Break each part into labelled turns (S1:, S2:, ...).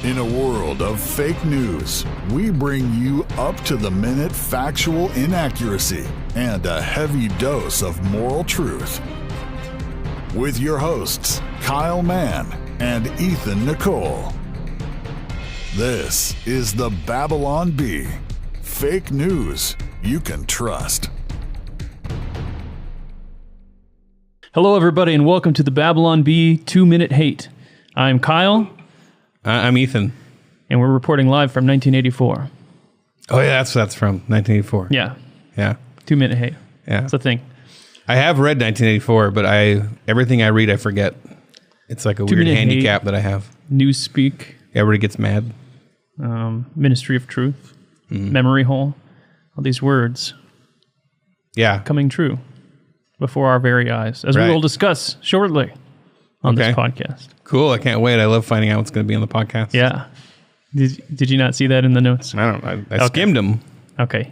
S1: In a world of fake news, we bring you up-to-the-minute factual inaccuracy and a heavy dose of moral truth. With your hosts, Kyle Mann and Ethan Nicole. This is the Babylon Bee. Fake news you can trust.
S2: Hello, everybody, and welcome to the Babylon Bee 2-Minute Hate. I'm Kyle.
S3: I'm Ethan.
S2: And we're reporting live from 1984.
S3: Oh, yeah, that's from 1984.
S2: Yeah.
S3: Yeah.
S2: 2-Minute Hate.
S3: Yeah.
S2: It's a thing.
S3: I have read 1984, but everything I read, I forget. It's like a weird handicap that I have.
S2: Newspeak.
S3: Everybody gets mad.
S2: Ministry of Truth. Memory hole. All these words.
S3: Yeah.
S2: Coming true before our very eyes, as we will discuss shortly on this podcast.
S3: Cool. I can't wait. I love finding out what's going to be on the podcast.
S2: Yeah. Did you not see that in the notes?
S3: I skimmed them.
S2: Okay.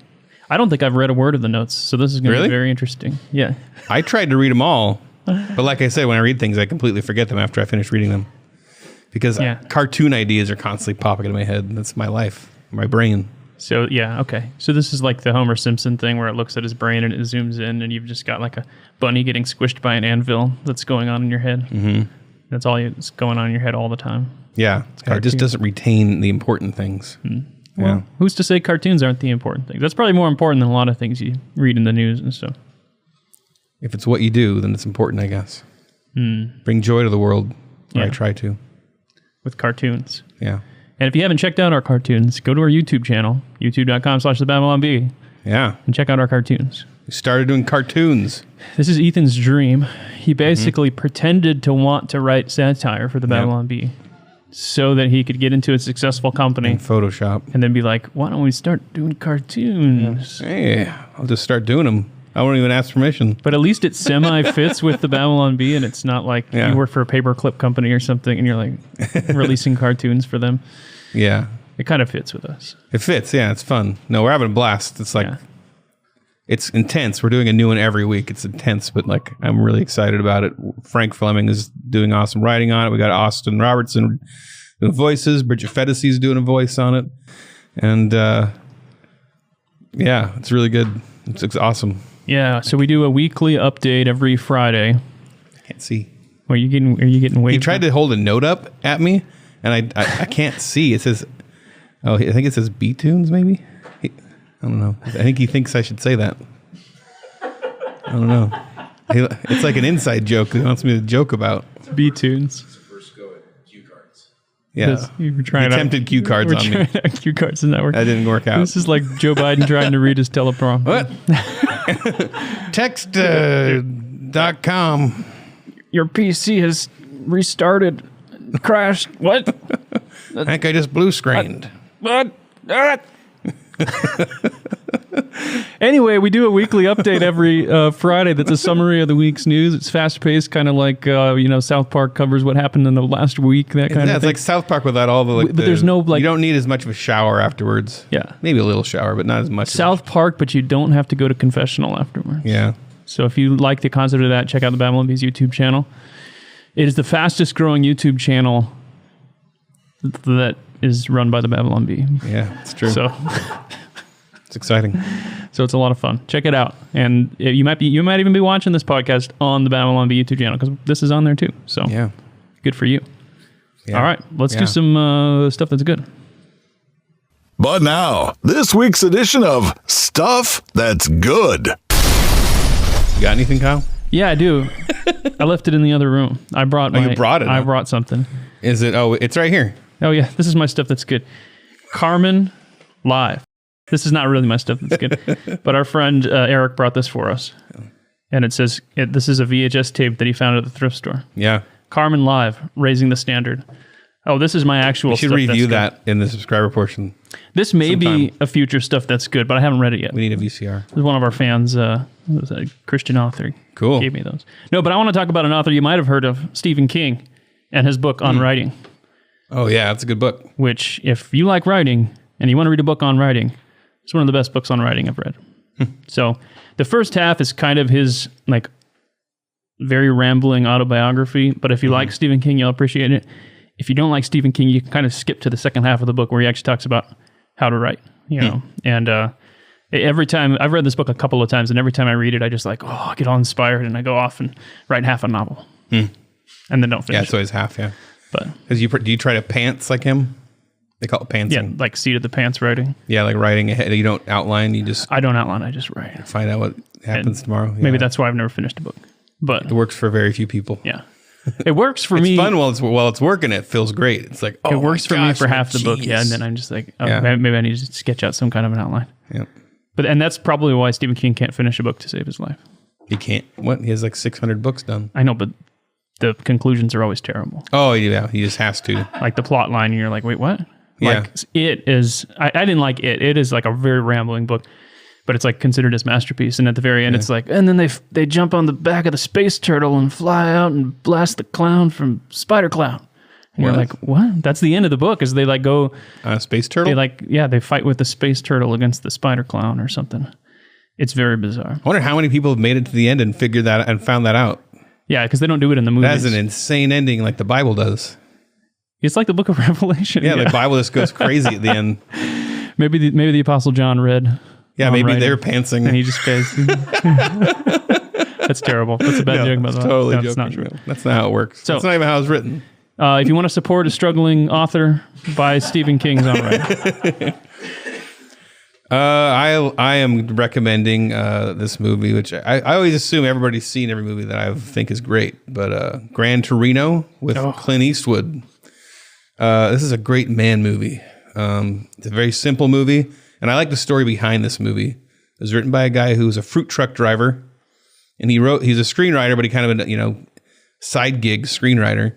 S2: I don't think I've read a word of the notes, so this is going to be very interesting. Yeah.
S3: I tried to read them all, but like I said, when I read things, I completely forget them after I finish reading them. Because cartoon ideas are constantly popping into my head. That's my life, my brain.
S2: So, yeah, okay. So this is like the Homer Simpson thing where it looks at his brain and it zooms in and you've just got like a bunny getting squished by an anvil that's going on in your head. Mm-hmm. That's all that's going on in your head all the time.
S3: Yeah. It just doesn't retain the important things.
S2: Well, who's to say cartoons aren't the important things? That's probably more important than a lot of things you read in the news and stuff.
S3: If it's what you do, then it's important, I guess. Bring joy to the world, or I try to.
S2: With cartoons.
S3: Yeah.
S2: And if you haven't checked out our cartoons, go to our YouTube channel, youtube.com/thebabylonbee.
S3: Yeah.
S2: And check out our cartoons.
S3: We started doing cartoons.
S2: This is Ethan's dream. He basically pretended to want to write satire for the Babylon Bee so that he could get into a successful company.
S3: In Photoshop.
S2: And then be like, why don't we start doing cartoons?
S3: Hey, I'll just start doing them. I won't even ask permission.
S2: But at least it semi-fits with the Babylon Bee, and it's not like you work for a paperclip company or something, and you're like releasing cartoons for them.
S3: Yeah.
S2: It kind of fits with us.
S3: It fits, yeah. It's fun. No, we're having a blast. It's like, it's intense. We're doing a new one every week. It's intense, but like, I'm really excited about it. Frank Fleming is doing awesome writing on it. We got Austin Robertson doing voices. Bridget Fedesi is doing a voice on it. And it's really good. It's awesome. Yeah,
S2: so we do a weekly update every Friday.
S3: I can't see.
S2: Are you getting waved?
S3: He tried to hold a note up at me, and I can't see. It says, I think it says B-Tunes, maybe? I don't know. I think he thinks I should say that. I don't know. It's like an inside joke he wants me to joke about.
S2: B-Tunes.
S4: First go at cue cards.
S3: Yeah.
S2: You were trying
S3: he attempted cue cards on me.
S2: Cue cards didn't work.
S3: That didn't work out.
S2: This is like Joe Biden trying to read his teleprompter.
S3: What? Text.com.
S2: Your PC has restarted, crashed. What?
S3: I think I just blue screened.
S2: What? Anyway, we do a weekly update every Friday that's a summary of the week's news. It's fast-paced, kind of like, South Park covers what happened in the last week, that kind of thing.
S3: It's like South Park without all the,
S2: but there's no,
S3: you don't need as much of a shower afterwards.
S2: Yeah.
S3: Maybe a little shower, but not as much.
S2: South Park, but you don't have to go to confessional afterwards.
S3: Yeah.
S2: So if you like the concept of that, check out the Babylon Bees YouTube channel. It is the fastest-growing YouTube channel that is run by the Babylon Bee.
S3: Yeah, it's true.
S2: So
S3: it's exciting.
S2: So it's a lot of fun. Check it out, and you might even be watching this podcast on the Babylon Bee YouTube channel because this is on there too. So good for you. Yeah. All right, let's do some stuff that's good.
S1: But now, this week's edition of Stuff That's Good.
S3: You got anything, Kyle?
S2: Yeah, I do. I left it in the other room. I brought
S3: you brought it?
S2: I brought something.
S3: Is it? Oh, it's right here.
S2: Oh yeah, this is my stuff that's good. Carmen Live. This is not really my stuff that's good, but our friend Eric brought this for us, and it says this is a VHS tape that he found at the thrift store.
S3: Yeah,
S2: Carmen Live, raising the standard. Oh, this is my actual.
S3: We should
S2: stuff
S3: review that in the subscriber portion.
S2: This may be a future stuff that's good, but I haven't read it yet.
S3: We need a VCR.
S2: This is one of our fans, a Christian author.
S3: Cool.
S2: Gave me those. No, but I want to talk about an author you might have heard of, Stephen King, and his book on writing.
S3: Oh yeah, that's a good book.
S2: Which, if you like writing and you want to read a book on writing, it's one of the best books on writing I've read. So the first half is kind of his like very rambling autobiography, but if you like Stephen King, you'll appreciate it. if you don't like Stephen King, you can kind of skip to the second half of the book where he actually talks about how to write, you know. And every time, I've read this book a couple of times, and every time I read it, I just like, I get all inspired, and I go off and write half a novel. And then don't finish.
S3: Yeah, it's always half, yeah.
S2: But
S3: do you try to pants like him? They call it pantsing.
S2: Yeah, like seat of the pants writing.
S3: Yeah, like writing ahead. You don't outline, you just...
S2: I don't outline, I just write.
S3: Find out what happens tomorrow. Yeah.
S2: Maybe that's why I've never finished a book. But
S3: it works for very few people.
S2: Yeah. It works for me.
S3: It's fun while it's working. It feels great. It's like,
S2: it works for me for half the book. Yeah. And then I'm just like, maybe I need to sketch out some kind of an outline.
S3: Yeah.
S2: And that's probably why Stephen King can't finish a book to save his life.
S3: He can't. What? He has like 600 books done.
S2: I know, but the conclusions are always terrible.
S3: Oh, yeah. He just has to.
S2: Like the plot line, and you're like, wait, what?
S3: Yeah.
S2: Like it is, I didn't like it. It is like a very rambling book, but it's like considered his masterpiece. And at the very end, it's like, and then they jump on the back of the space turtle and fly out and blast the clown from Spider Clown. And you're like, what? That's the end of the book. Is they like go
S3: space turtle?
S2: They fight with the space turtle against the spider clown or something. It's very bizarre.
S3: I wonder how many people have made it to the end and figured that and found that out.
S2: Yeah, because they don't do it in the movies.
S3: That's an insane ending, like the Bible does.
S2: It's like the Book of Revelation.
S3: Yeah, the Bible just goes crazy at the end.
S2: Maybe the Apostle John read.
S3: Yeah, maybe they're pantsing.
S2: And he just goes. That's terrible. That's a bad joke about that.
S3: Totally
S2: That's not true.
S3: That's not how it works. That's not even how it's written.
S2: If you want to support a struggling author, buy Stephen King's On Right.
S3: I am recommending this movie, which I always assume everybody's seen every movie that I think is great, but Gran Torino with Clint Eastwood. This is a great man movie. It's a very simple movie, and I like the story behind this movie. It was written by a guy who was a fruit truck driver, and he's a screenwriter, but he kind of a side gig screenwriter,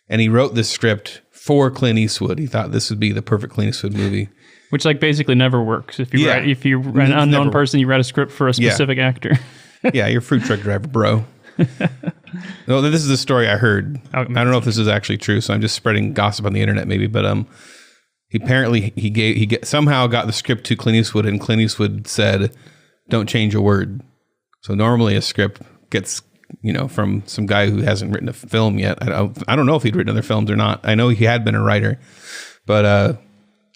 S3: and he wrote this script for Clint Eastwood. He thought this would be the perfect Clint Eastwood movie.
S2: Which like basically never works. If you're an unknown person, you write a script for a specific actor. Yeah,
S3: you're a fruit truck driver, bro. No, this is the story I heard. I don't know if this is actually true, so I'm just spreading gossip on the internet, maybe. But he somehow got the script to Clint Eastwood, and Clint Eastwood said, "Don't change a word." So normally a script gets from some guy who hasn't written a film yet. I don't know if he'd written other films or not. I know he had been a writer, but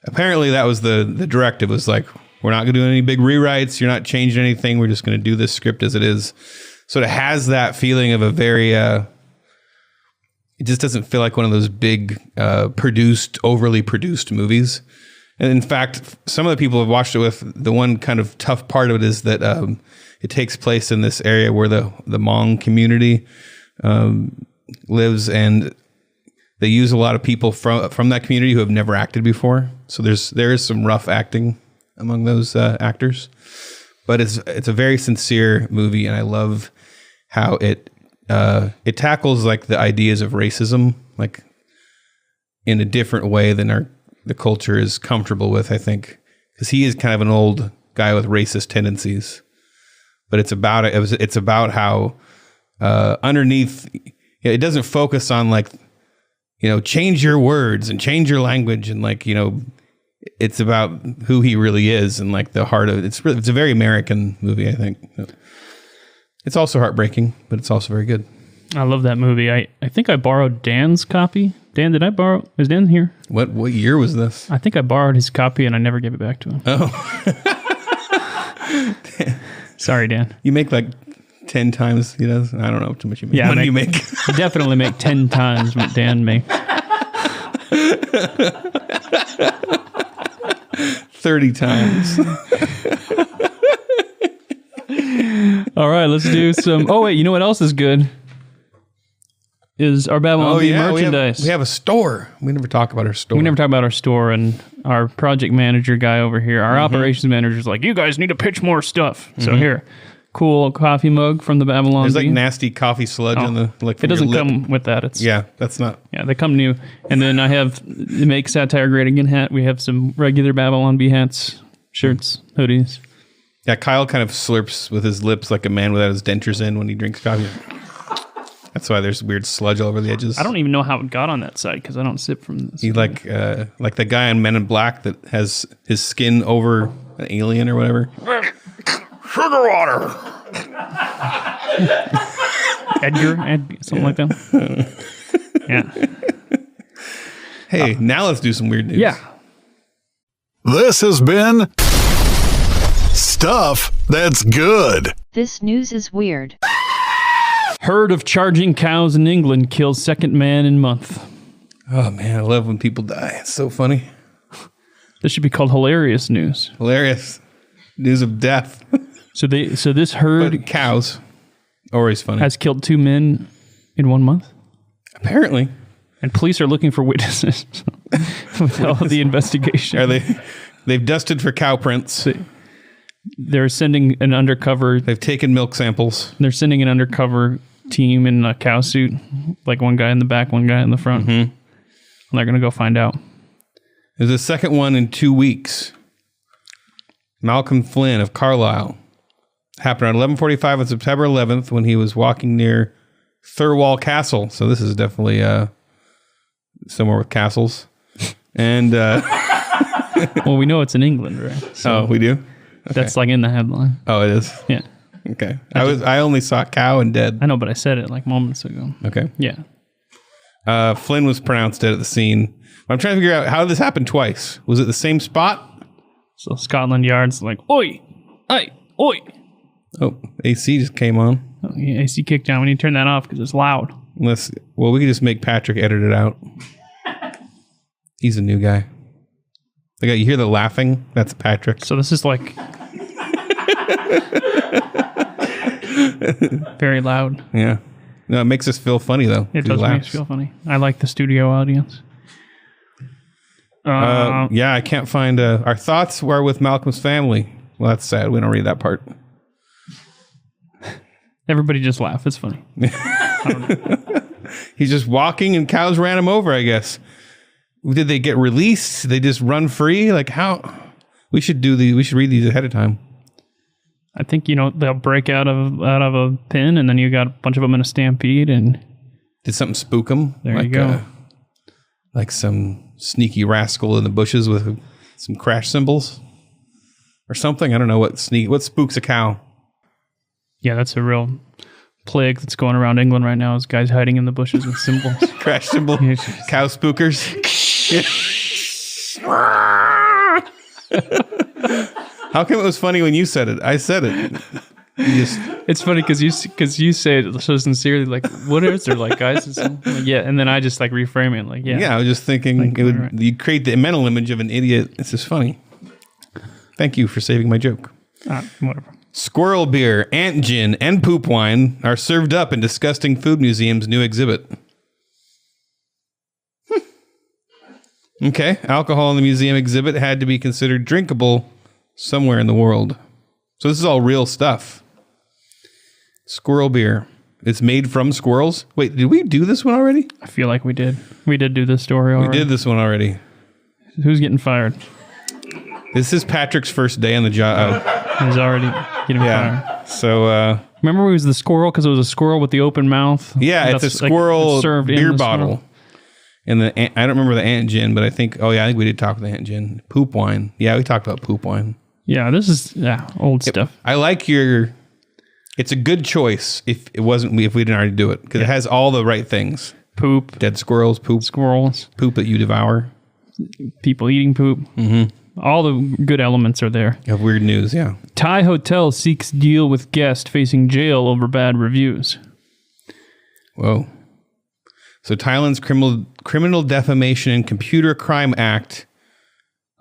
S3: apparently that was the directive. Was like, we're not going to do any big rewrites. You're not changing anything. We're just going to do this script as it is. So it has that feeling of a very, it just doesn't feel like one of those big, overly produced movies. And in fact, some of the people have watched it with, the one kind of tough part of it is that it takes place in this area where the Hmong community lives, and they use a lot of people from that community who have never acted before. So there is some rough acting among those actors. But it's a very sincere movie, and I love how it tackles like the ideas of racism like in a different way than the culture is comfortable with. I think because he is kind of an old guy with racist tendencies, but it's about how underneath it doesn't focus on like change your words and change your language and like it's about who he really is and like the heart of it. It's a very American movie, I think. It's also heartbreaking, but it's also very good.
S2: I love that movie. I think I borrowed Dan's copy. Dan, did I borrow? Is Dan here?
S3: What year was this?
S2: I think I borrowed his copy and I never gave it back to him.
S3: Oh.
S2: Sorry, Dan.
S3: You make like 10 times he does? I don't know too much you make.
S2: Yeah,
S3: what do you make?
S2: I definitely make 10 times what Dan makes.
S3: 30 times.
S2: All right, let's do some. Oh, wait, you know what else is good? Is our Babylon Bee merchandise.
S3: We have a store. We never talk about our store.
S2: We never talk about our store, and our project manager guy over here, our operations manager is like, you guys need to pitch more stuff. So here, cool coffee mug from the Babylon
S3: There's
S2: Bee.
S3: like nasty coffee sludge on the like.
S2: It doesn't come with that. It's
S3: that's not.
S2: Yeah, they come new. And then I have the Make Satire Great Again hat. We have some regular Babylon Bee hats, shirts, hoodies.
S3: Yeah, Kyle kind of slurps with his lips like a man without his dentures in when he drinks coffee. That's why there's weird sludge all over the edges.
S2: I don't even know how it got on that side because I don't sip from this.
S3: He like the guy in Men in Black that has his skin over an alien or whatever. Sugar water.
S2: Edgar, something like that. Yeah.
S3: Hey, now let's do some weird news.
S2: Yeah.
S1: This has been Stuff That's Good.
S5: This news is weird.
S2: Herd of charging cows in England kills second man in month.
S3: Oh, man, I love when people die. It's so funny.
S2: This should be called hilarious news.
S3: Hilarious. News of death.
S2: So this herd
S3: But cows. Always funny.
S2: has killed 2 men in 1 month.
S3: Apparently.
S2: And police are looking for witnesses with all of the investigation.
S3: Are they? They've dusted for cow prints.
S2: They're sending an undercover.
S3: They've taken milk samples.
S2: They're sending an undercover team in a cow suit, like one guy in the back, one guy in the front. And they're going to go find out.
S3: There's a second one in 2 weeks. Malcolm Flynn of Carlisle. Happened around 11:45 on September 11th when he was walking near Thirlwall Castle. So this is definitely somewhere with castles. And
S2: Well, we know it's in England, right? So
S3: we do? Okay.
S2: that's like in the headline.
S3: Oh, it is?
S2: Yeah.
S3: Okay. I only saw cow and dead.
S2: I know, but I said it like moments ago.
S3: Okay.
S2: Yeah.
S3: Flynn was pronounced dead at the scene. I'm trying to figure out how did this happen twice? Was it the same spot?
S2: So Scotland Yard's like, oi, hey, oi.
S3: Oh, AC just came on.
S2: Oh, yeah, AC kicked down. We need to turn that off because it's loud.
S3: We could just make Patrick edit it out. He's a new guy. You hear the laughing? That's Patrick.
S2: So this is like very loud.
S3: Yeah. No, it makes us feel funny though.
S2: It does make us feel funny. I like the studio audience.
S3: Yeah, I can't find our thoughts were with Malcolm's family. Well, that's sad. We don't read that part.
S2: Everybody just laugh. It's funny.
S3: He's just walking and cows ran him over, I guess. Did they get released? Did they just run free? Like how? We should read these ahead of time.
S2: I think, they'll break out of a pen and then you got a bunch of them in a stampede and
S3: did something spook them?
S2: There you go.
S3: Like some sneaky rascal in the bushes with some crash cymbals or something. I don't know what spooks a cow.
S2: Yeah, that's a real plague that's going around England right now is guys hiding in the bushes with cymbals.
S3: Crash cymbal. Cow spookers. How come it was funny when you said it? I said it.
S2: It's funny because you say it so sincerely, like, what is there, like, guys? Like, yeah, and then I just like reframe it, like, yeah.
S3: Yeah, I was just thinking
S2: like,
S3: you create the mental image of an idiot. It's just funny. Thank you for saving my joke.
S2: Whatever.
S3: Squirrel beer, ant gin, and poop wine are served up in Disgusting Food Museum's new exhibit. Okay, alcohol in the museum exhibit had to be considered drinkable somewhere in the world. So this is all real stuff. Squirrel beer. It's made from squirrels. Wait, did we do this one already?
S2: I feel like we did. We did do this story already.
S3: We did this one already.
S2: Who's getting fired?
S3: This is Patrick's first day on the job.
S2: He's already getting fired.
S3: So,
S2: remember it was the squirrel because it was a squirrel with the open mouth?
S3: Yeah, it's a squirrel beer bottle. And I don't remember the ant gin, but I think we did talk about the ant gin. Poop wine. Yeah, we talked about poop wine.
S2: Yeah, this is old stuff.
S3: I like it's a good choice if we didn't already do it because it has all the right things.
S2: Poop.
S3: Dead squirrels, poop.
S2: Squirrels.
S3: Poop that you devour.
S2: People eating poop. Mm-hmm. All the good elements are there.
S3: You have weird news, yeah.
S2: Thai hotel seeks deal with guest facing jail over bad reviews.
S3: Whoa. So Thailand's Criminal Defamation and Computer Crime Act.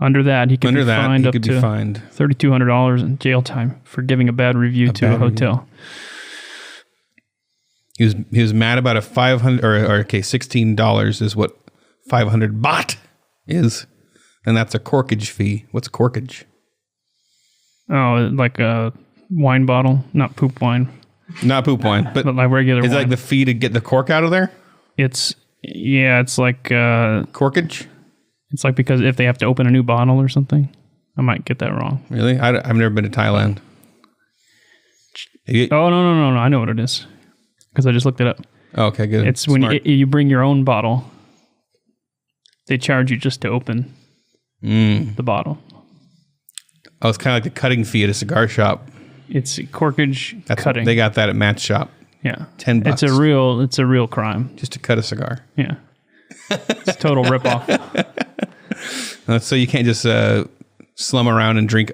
S2: Under that, he could be fined up to $3,200 in jail time for giving a bad review to a hotel.
S3: He was mad about a $16 is what 500 baht is. And that's a corkage fee. What's corkage?
S2: Oh, like a wine bottle, not poop wine.
S3: Not poop wine, but
S2: like regular wine.
S3: Is it like the fee to get the cork out of there?
S2: It's like
S3: corkage.
S2: It's like because if they have to open a new bottle or something, I might get that wrong.
S3: Really? I've never been to Thailand.
S2: Oh no! I know what it is because I just looked it up.
S3: Oh, okay, good.
S2: It's when you bring your own bottle. They charge you just to open the bottle.
S3: Oh, it's kind of like the cutting fee at a cigar shop.
S2: It's corkage cutting.
S3: They got that at Matt's shop.
S2: Yeah,
S3: $10.
S2: It's a real crime
S3: just to cut a cigar.
S2: Yeah. It's a total ripoff.
S3: So you can't just slum around and drink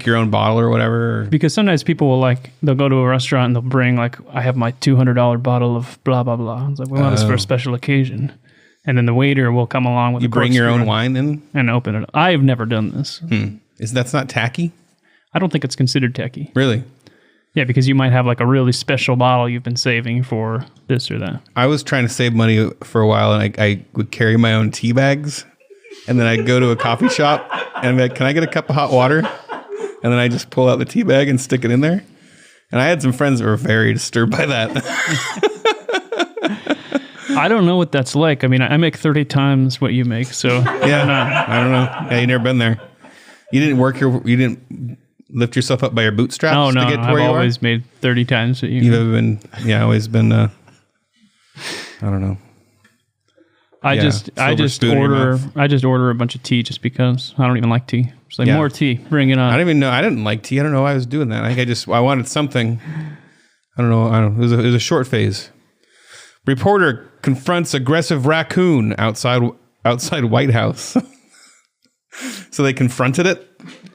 S3: your own bottle or whatever.
S2: Because sometimes people will they'll go to a restaurant and they'll bring I have my $200 bottle of blah, blah, blah. It's like, we want this for a special occasion. And then the waiter will come along with
S3: you bring your own wine in?
S2: And open it. I've never done this.
S3: That's not tacky?
S2: I don't think it's considered tacky.
S3: Really?
S2: Yeah, because you might have a really special bottle you've been saving for this or that.
S3: I was trying to save money for a while, and I would carry my own tea bags. And then I'd go to a coffee shop and I'd be like, can I get a cup of hot water? And then I just pull out the tea bag and stick it in there. And I had some friends that were very disturbed by that.
S2: I don't know what that's like. I mean, I make 30 times what you make, so
S3: yeah, I don't know. Yeah, you never been there. You didn't lift yourself up by your bootstraps to get to where you are?
S2: I've always made 30 times what you
S3: You've ever been, always been, I don't know.
S2: I just order a bunch of tea just because I don't even like tea. It's like more tea, bring it on.
S3: I don't even know. I didn't like tea. I don't know why I was doing that. I think I wanted something. I don't know. It was a short phase. Reporter confronts aggressive raccoon outside White House. So they confronted it.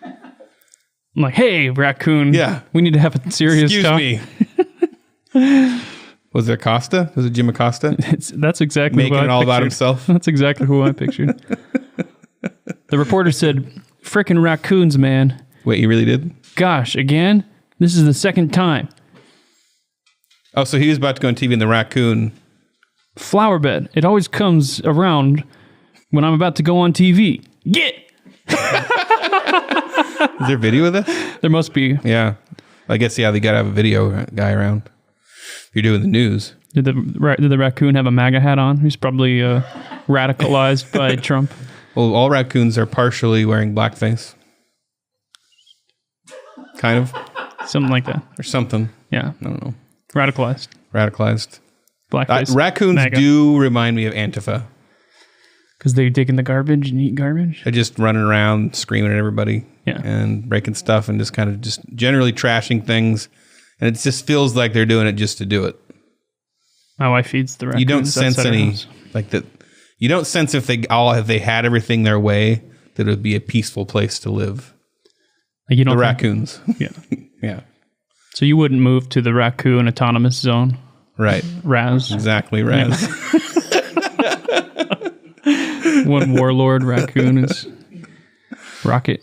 S2: I'm like, hey, raccoon.
S3: Yeah,
S2: we need to have a serious talk.
S3: Excuse me. Was it Acosta? Was it Jim Acosta?
S2: That's exactly
S3: making it all about himself.
S2: That's exactly who I pictured. The reporter said, "Frickin' raccoons, man."
S3: Wait, you really did?
S2: Gosh, again? This is the second time.
S3: Oh, so he was about to go on TV and the raccoon.
S2: Flower bed. It always comes around when I'm about to go on TV. Get!
S3: Is there video of this?
S2: There must be.
S3: Yeah. I guess, they got to have a video guy around. If you're doing the news.
S2: Did the raccoon have a MAGA hat on? He's probably radicalized by Trump.
S3: Well, all raccoons are partially wearing blackface. Kind of.
S2: Something like that.
S3: Or something.
S2: Yeah.
S3: I don't know.
S2: Radicalized. Blackface.
S3: Raccoons MAGA. Do remind me of Antifa.
S2: Because they dig in the garbage and eat garbage?
S3: They're just running around, screaming at everybody.
S2: Yeah.
S3: And breaking stuff and just kind of just generally trashing things. And it just feels like they're doing it just to do it.
S2: My wife feeds the raccoons.
S3: You don't sense any, like that. You don't sense if they had everything their way, that it would be a peaceful place to live.
S2: Like you don't
S3: the raccoons.
S2: Yeah.
S3: Yeah.
S2: So you wouldn't move to the raccoon autonomous zone?
S3: Right.
S2: Raz.
S3: Exactly, Raz.
S2: Yeah. One warlord raccoon is Rocket.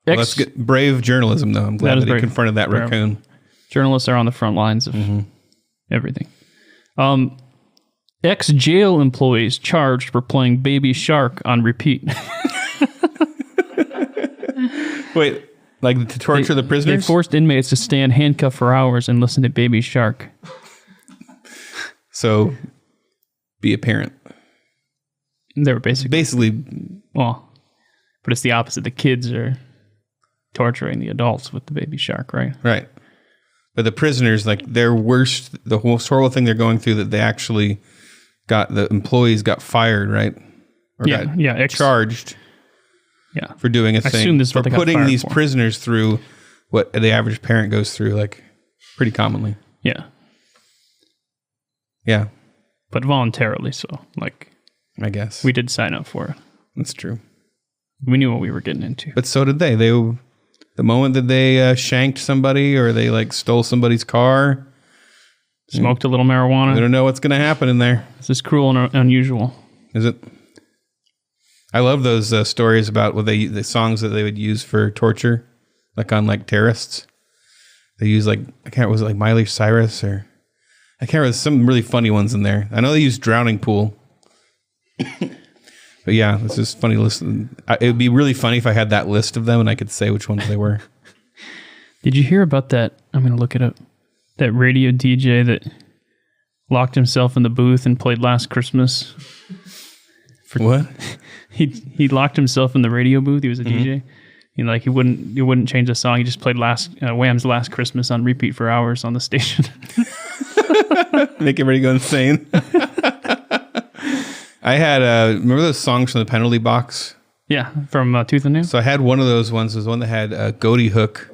S3: Let's get brave journalism, though. I'm glad that he confronted that raccoon.
S2: Journalists are on the front lines of everything. Ex-jail employees charged for playing Baby Shark on repeat.
S3: Wait, like to torture the prisoners?
S2: They forced inmates to stand handcuffed for hours and listen to Baby Shark.
S3: So, be a parent.
S2: They were basically,
S3: well,
S2: but it's the opposite. The kids are torturing the adults with the Baby Shark, right?
S3: Right. But the prisoners, like their worst, the most horrible thing they're going through, that they actually the employees got fired, right? Or got charged.
S2: Yeah.
S3: For doing a thing.
S2: I assume this is what they got
S3: putting
S2: fired
S3: these
S2: for.
S3: prisoners through what the average parent goes through, like pretty commonly.
S2: Yeah.
S3: Yeah.
S2: But voluntarily, so like
S3: I guess
S2: we did sign up for it.
S3: That's true.
S2: We knew what we were getting into.
S3: But so did they. The moment that they shanked somebody or they like stole somebody's car,
S2: smoked a little marijuana.
S3: They don't know what's going to happen in there.
S2: This is cruel and unusual.
S3: Is it? I love those stories about the songs that they would use for torture, like on like terrorists. They use was it like Miley Cyrus or I can't remember, some really funny ones in there. I know they use Drowning Pool. But yeah, it's just funny to listen. It would be really funny if I had that list of them and I could say which ones they were.
S2: Did you hear about that? I'm going to look it up. That radio DJ that locked himself in the booth and played Last Christmas.
S3: What?
S2: He locked himself in the radio booth. He was a DJ. He wouldn't change the song. He just played Wham's Last Christmas on repeat for hours on the station.
S3: Make everybody go insane. I had remember those songs from the Penalty Box?
S2: Yeah, from Tooth and Nail.
S3: So I had one of those ones. It was one that had Goaty Hook.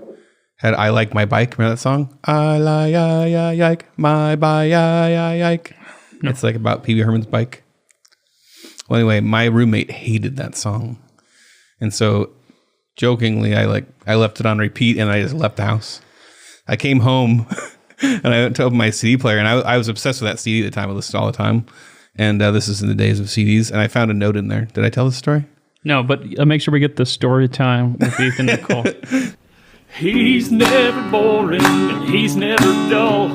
S3: Had I Like My Bike. Remember that song? I like my bike,
S2: No.
S3: It's like about Pee Wee Herman's bike. Well, anyway, my roommate hated that song. And so jokingly, I left it on repeat and I just left the house. I came home and I went to open my CD player, and I was obsessed with that CD at the time. I listened all the time. And this is in the days of CDs. And I found a note in there. Did I tell this story?
S2: No, but make sure we get the story time with Ethan and Nicole. He's never boring and he's never dull.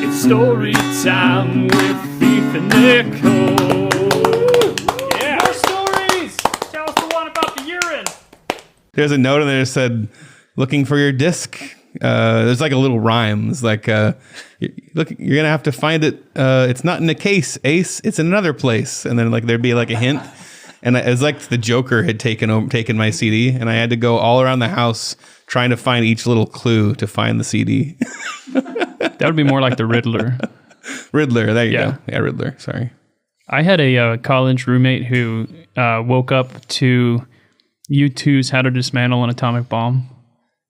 S2: It's story time with Ethan and Nicole. Yeah. More stories! Tell us the one about the urine.
S3: There's a note in there that said, looking for your disc. There's like a little rhyme. It's like, you're going to have to find it. It's not in a case, Ace. It's in another place. And then like there'd be like a hint. And it was like the Joker had taken my CD, and I had to go all around the house trying to find each little clue to find the CD.
S2: That would be more like the Riddler.
S3: Riddler, there you go. Yeah, Riddler, sorry.
S2: I had a college roommate who woke up to U2's How to Dismantle an Atomic Bomb.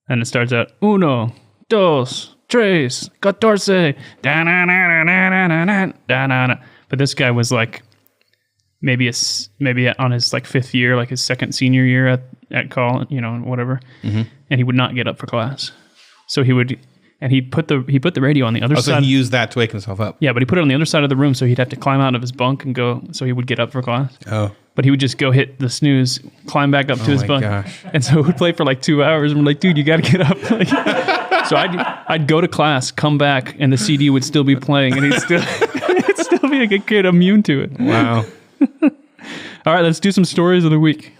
S2: And it starts out, uno, dos, tres, catorce, da-na-na-na-na-na-na-na-na. But this guy was like, maybe on his like fifth year, like his second senior year at college, whatever. Mm-hmm. And he would not get up for class. So he put the radio on the other side.
S3: So he used that to wake himself up.
S2: Yeah, but he put it on the other side of the room, so he'd have to climb out of his bunk and go, so he would get up for class.
S3: Oh.
S2: But he would just go hit the snooze, climb back up to his bunk.
S3: Gosh.
S2: And so it would play for like 2 hours, and we're like, dude, you got to get up. Like, so I'd go to class, come back, and the CD would still be playing, and he'd still be like a kid immune to it.
S3: Wow.
S2: All right, let's do some stories of the week.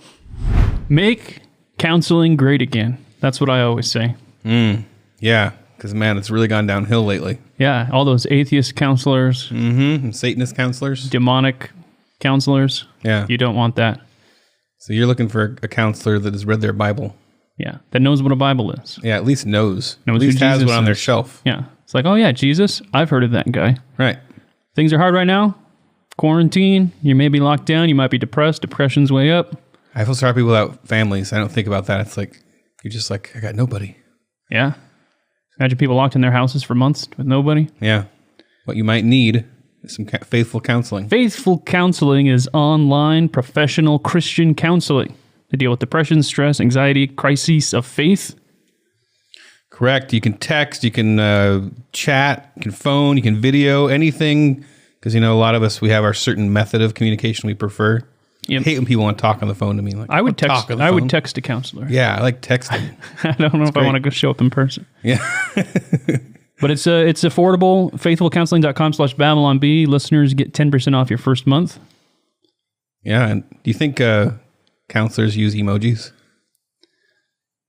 S2: Make counseling great again. That's what I always say.
S3: Yeah, because, man, it's really gone downhill lately.
S2: Yeah, all those atheist counselors.
S3: Mm-hmm. And Satanist counselors.
S2: Demonic counselors.
S3: Yeah.
S2: You don't want that.
S3: So you're looking for a counselor that has read their Bible.
S2: Yeah, that knows what a Bible is.
S3: Yeah, at least knows.
S2: Knows
S3: at least
S2: who
S3: has
S2: Jesus
S3: one on their
S2: is.
S3: shelf.
S2: Yeah. It's like, oh, yeah, Jesus. I've heard of that guy.
S3: Right.
S2: Things are hard right now. Quarantine. You may be locked down. You might be depressed. Depression's way up.
S3: I feel sorry for people without families. I don't think about that. It's like, you're just like, I got nobody.
S2: Yeah. Imagine people locked in their houses for months with nobody.
S3: Yeah. What you might need is some faithful counseling.
S2: Faithful counseling is online professional Christian counseling to deal with depression, stress, anxiety, crises of faith.
S3: Correct. You can text, you can chat, you can phone, you can video, anything. Because, a lot of us, we have our certain method of communication we prefer.
S2: Yep.
S3: I hate when people want to talk on the phone to me. Like,
S2: I would text.
S3: I
S2: would text a counselor.
S3: Yeah, I like texting.
S2: I don't know if
S3: great.
S2: I want to go show up in person.
S3: Yeah.
S2: But it's affordable. Faithfulcounseling.com/BabylonB. Listeners get 10% off your first month.
S3: Yeah. And do you think counselors use emojis?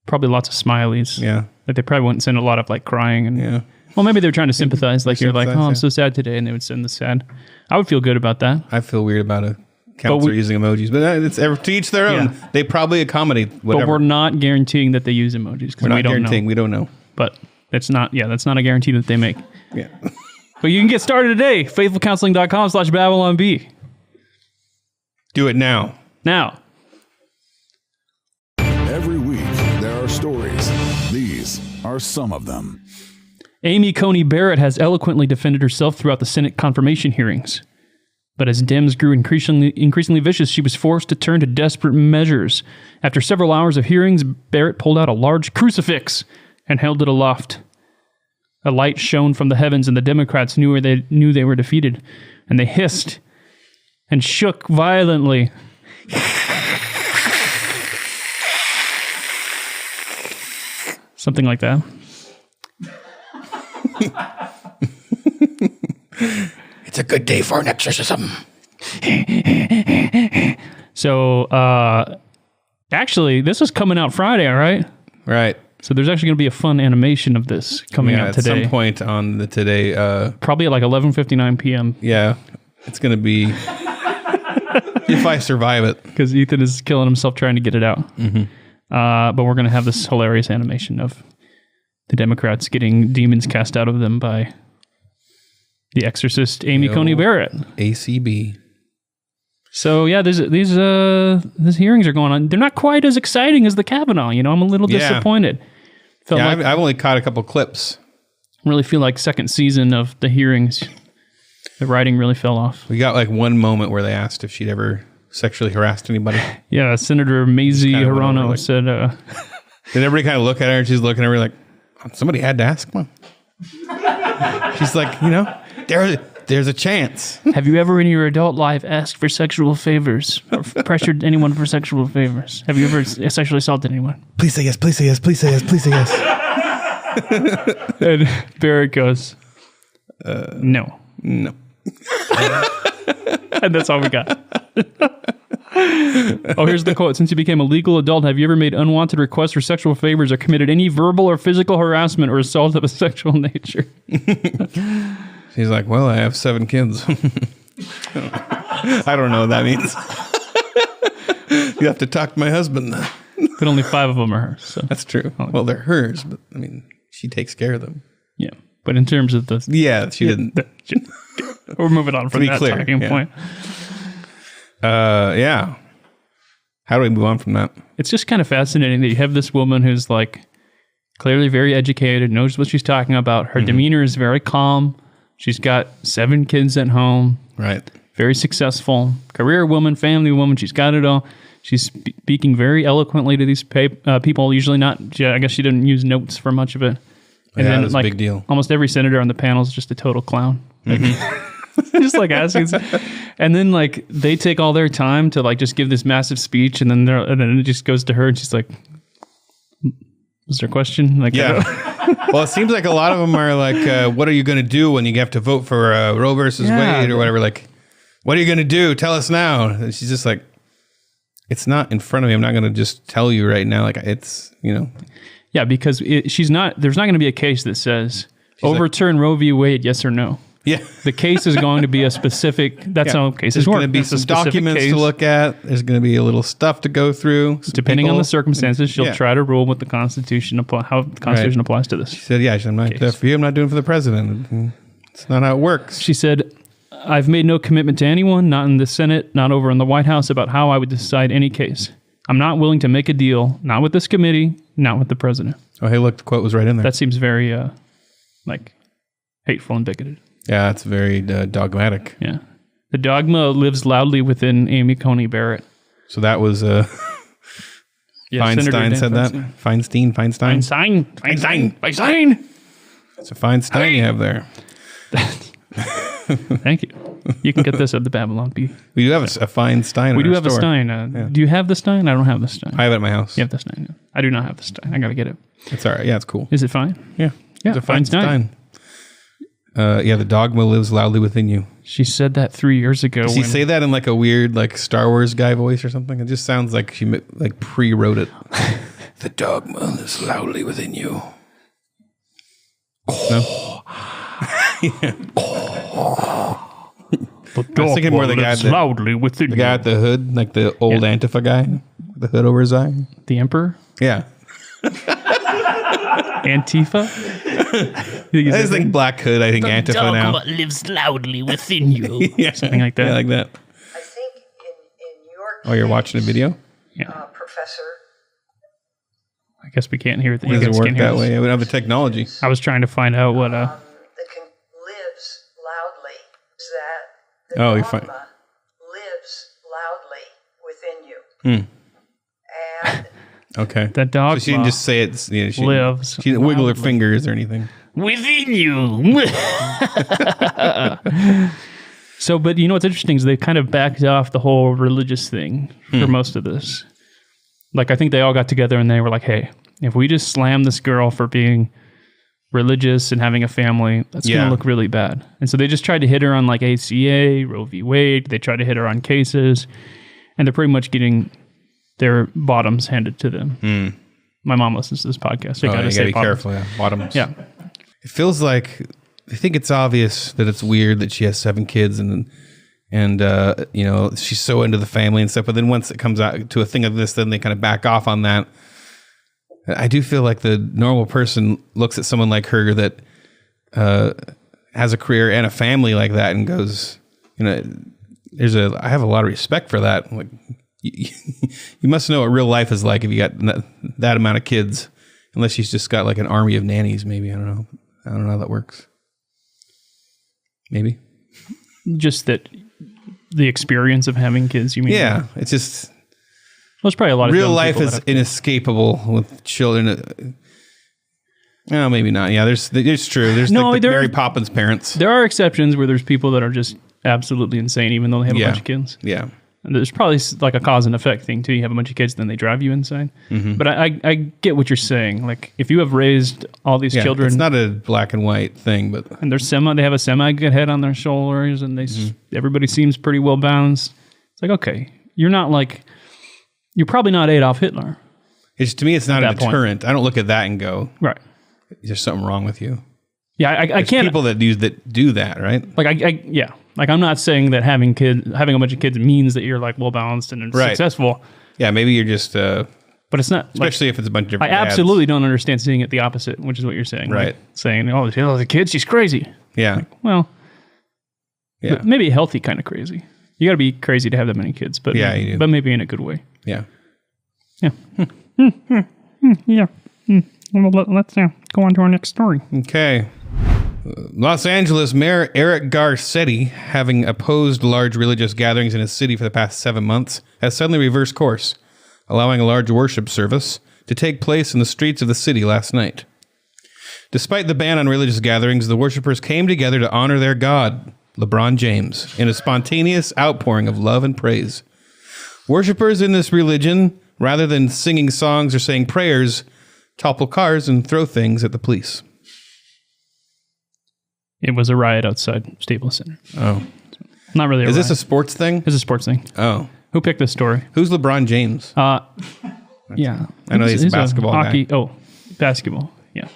S2: Probably lots of smileys.
S3: Yeah.
S2: Like they probably wouldn't send a lot of like crying and.
S3: Yeah.
S2: Well, maybe they're trying to sympathize. Like you're like, oh, I'm
S3: yeah.
S2: so sad today, and they would send the sad. I would feel good about that.
S3: I feel weird about a counselor using emojis, but it's to each their own.
S2: Yeah.
S3: They probably accommodate whatever.
S2: But we're not guaranteeing that they use emojis because we don't know.
S3: We don't know.
S2: But it's not. Yeah, that's not a guarantee that they make.
S3: Yeah.
S2: But you can get started today. Faithfulcounseling.com/BabylonB.
S3: Do it now.
S2: Now.
S1: Every week, there are stories. These are some of them.
S2: Amy Coney Barrett has eloquently defended herself throughout the Senate confirmation hearings. But as Dems grew increasingly vicious, she was forced to turn to desperate measures. After several hours of hearings, Barrett pulled out a large crucifix and held it aloft. A light shone from the heavens, and the Democrats knew they were defeated, and they hissed and shook violently. Something like that.
S3: It's a good day for an exorcism.
S2: So, actually, this is coming out Friday, all right?
S3: Right.
S2: So there's actually going to be a fun animation of this coming out today.
S3: At some point on the today.
S2: Probably at like 11:59 p.m.
S3: Yeah. It's going to be... if I survive it.
S2: Because Ethan is killing himself trying to get it out. Mm-hmm. But we're going to have this hilarious animation of the Democrats getting demons cast out of them by the exorcist Amy Coney Barrett.
S3: ACB.
S2: So yeah, these hearings are going on. They're not quite as exciting as the Kavanaugh. I'm a little disappointed.
S3: I've only caught a couple clips.
S2: Really feel like second season of the hearings. The writing really fell off.
S3: We got like one moment where they asked if she'd ever sexually harassed anybody.
S2: Yeah, Senator Mazie Hirono said...
S3: Did everybody kind of look at her and she's looking at her like, somebody had to ask me. She's like, there's a chance.
S2: Have you ever in your adult life asked for sexual favors or pressured anyone for sexual favors? Have you ever sexually assaulted anyone?
S3: Please say yes, please say yes, please say yes, please say yes.
S2: And Barrett goes, no.
S3: No.
S2: And that's all we got. Oh, here's the quote. Since you became a legal adult, have you ever made unwanted requests for sexual favors or committed any verbal or physical harassment or assault of a sexual nature?
S3: She's like, well, I have 7 kids. I don't know what that means. You have to talk to my husband.
S2: But only 5 of them are hers. So.
S3: That's true. Well, they're hers, but I mean, she takes care of them.
S2: Yeah. But in terms of the...
S3: Yeah, she didn't.
S2: We're moving on from that talking point.
S3: Yeah. How do we move on from that?
S2: It's just kind of fascinating that you have this woman who's like clearly very educated, knows what she's talking about. Her demeanor is very calm. She's got 7 kids at home.
S3: Right.
S2: Very successful. Career woman, family woman. She's got it all. She's speaking very eloquently to these people. Usually not. I guess she didn't use notes for much of it. And
S3: yeah,
S2: then
S3: that's
S2: like
S3: a big deal.
S2: Almost every senator on the panel is just a total clown. Like, just like asking. And then like they take all their time to like just give this massive speech, and then it just goes to her, and she's like, "Was there a question?" Like,
S3: yeah. Well, it seems like a lot of them are like, "What are you going to do when you have to vote for Roe versus Wade or whatever?" Like, what are you going to do? Tell us now. And she's just like, "It's not in front of me. I'm not going to just tell you right now." Like, it's
S2: Yeah, because there's not going to be a case that says overturn Roe v. Wade, yes or no.
S3: Yeah.
S2: The case is going to be a specific, that's how cases work.
S3: There's going to be some documents to look at. There's going to be a little stuff to go through.
S2: Depending on the circumstances, she'll try to rule what the Constitution, how the Constitution applies to this.
S3: She said, I'm not doing it for you. I'm not doing it for the president. It's not how it works.
S2: She said, I've made no commitment to anyone, not in the Senate, not over in the White House, about how I would decide any case. I'm not willing to make a deal, not with this committee, not with the president.
S3: Oh, hey, look, the quote was right in there.
S2: That seems very, hateful and bigoted.
S3: Yeah, that's very dogmatic.
S2: Yeah. The dogma lives loudly within Amy Coney Barrett.
S3: So that was, Feinstein said that? Feinstein?
S2: Feinstein.
S3: It's a Feinstein you have there.
S2: Thank you. You can get this at the Babylon Bee.
S3: We do have a Feinstein.
S2: We do have a Stein. Do you have the Stein? I don't have the Stein.
S3: I have it at my house.
S2: You have the Stein. Yeah. I do not have the Stein. I got to get it.
S3: It's all right. Yeah, it's cool.
S2: Is it fine?
S3: Yeah.
S2: Yeah,
S3: it's a Feinstein. The dogma lives loudly within you.
S2: She said that 3 years ago.
S3: Does he say that in like a weird like Star Wars guy voice or something? It just sounds like she like pre-wrote it. The dogma lives loudly within you. No? Yeah. I was thinking more the guy
S2: loudly within
S3: the guy at the hood, like the old Antifa guy with the hood over his eye.
S2: The Emperor?
S3: Yeah.
S2: Antifa?
S3: I just think black hood. I think the Antifa now.
S2: Dogma lives loudly within you.
S3: Yeah.
S2: Something like that.
S3: Yeah, like that.
S6: I think in your
S3: Oh, you're watching a video?
S2: Yeah.
S6: Professor.
S2: I guess we can't hear it.
S3: It doesn't work that way. We don't have the technology.
S2: I was trying to find out what...
S6: Lives loudly. Is that the
S3: you're
S6: dogma
S3: fine.
S6: lives loudly within you. And
S3: Okay.
S2: That dog.
S3: So she didn't just say it. She
S2: lives.
S3: She didn't wiggle her fingers or anything.
S2: Within you. So, but you know what's interesting is they kind of backed off the whole religious thing for most of this. Like, I think they all got together and they were like, hey, if we just slam this girl for being religious and having a family, that's going to look really bad. And so they just tried to hit her on like ACA, Roe v. Wade. They tried to hit her on cases. And they're pretty much getting their bottoms handed to them. My mom listens to this podcast.
S3: You gotta be careful. Yeah. Bottoms.
S2: Yeah.
S3: It feels like I think it's obvious that it's weird that she has 7 kids and she's so into the family and stuff. But then once it comes out to a thing of this, then they kind of back off on that. I do feel like the normal person looks at someone like her that has a career and a family like that and goes, I have a lot of respect for that. Like, you must know what real life is like if you got that amount of kids, unless she's just got like an army of nannies. Maybe I don't know how that works. Maybe
S2: just that the experience of having kids. You mean?
S3: Yeah, it's just
S2: There's probably a lot of
S3: real
S2: young
S3: life
S2: people
S3: is
S2: that have-
S3: inescapable with children. No, maybe not. Yeah, it's true. There's
S2: No,
S3: like the
S2: there-
S3: Mary Poppins parents.
S2: There are exceptions where there's people that are just absolutely insane, even though they have a bunch of kids.
S3: Yeah.
S2: And there's probably like a cause and effect thing too. You have a bunch of kids, then they drive you insane. But I get what you're saying. Like if you have raised all these
S3: Yeah,
S2: children,
S3: it's not a black and white thing, but
S2: and they have a semi-good head on their shoulders, and everybody seems pretty well balanced. It's like, okay, you're probably not Adolf Hitler.
S3: to me, it's not a
S2: that point.
S3: deterrent. I don't look at that and go,
S2: Right.
S3: there's something wrong with you.
S2: Yeah, I
S3: There's
S2: can't.
S3: people that do that, right?
S2: Like yeah. Like I'm not saying that having a bunch of kids means that you're like well balanced and
S3: Right.
S2: successful,
S3: Yeah, maybe you're just,
S2: but it's not.
S3: especially if it's a bunch of
S2: I
S3: different dads.
S2: absolutely don't understand seeing it the opposite, which is what you're saying.
S3: Right.
S2: Like saying, oh, the kid, she's crazy.
S3: Yeah.
S2: Well,
S3: Yeah.
S2: but maybe a healthy kind of crazy. You got to be crazy to have that many kids, but
S3: Yeah, you do.
S2: but maybe in a good way.
S3: Yeah.
S2: Yeah. Yeah. Well, let's go on to our next story.
S3: Okay. Los Angeles Mayor Eric Garcetti, having opposed large religious gatherings in his city for the past 7 months, has suddenly reversed course, allowing a large worship service to take place in the streets of the city last night. Despite the ban on religious gatherings, the worshipers came together to honor their God, LeBron James, in a spontaneous outpouring of love and praise. Worshippers in this religion, rather than singing songs or saying prayers, topple cars and throw things at the police.
S2: It was a riot outside Staples Center.
S3: Oh.
S2: Not really.
S3: Is this a
S2: riot.
S3: sports thing?
S2: It's a sports thing.
S3: Oh.
S2: Who picked this story?
S3: Who's LeBron James?
S2: Yeah.
S3: I know he's a basketball guy.
S2: hockey. Oh, basketball. Yeah.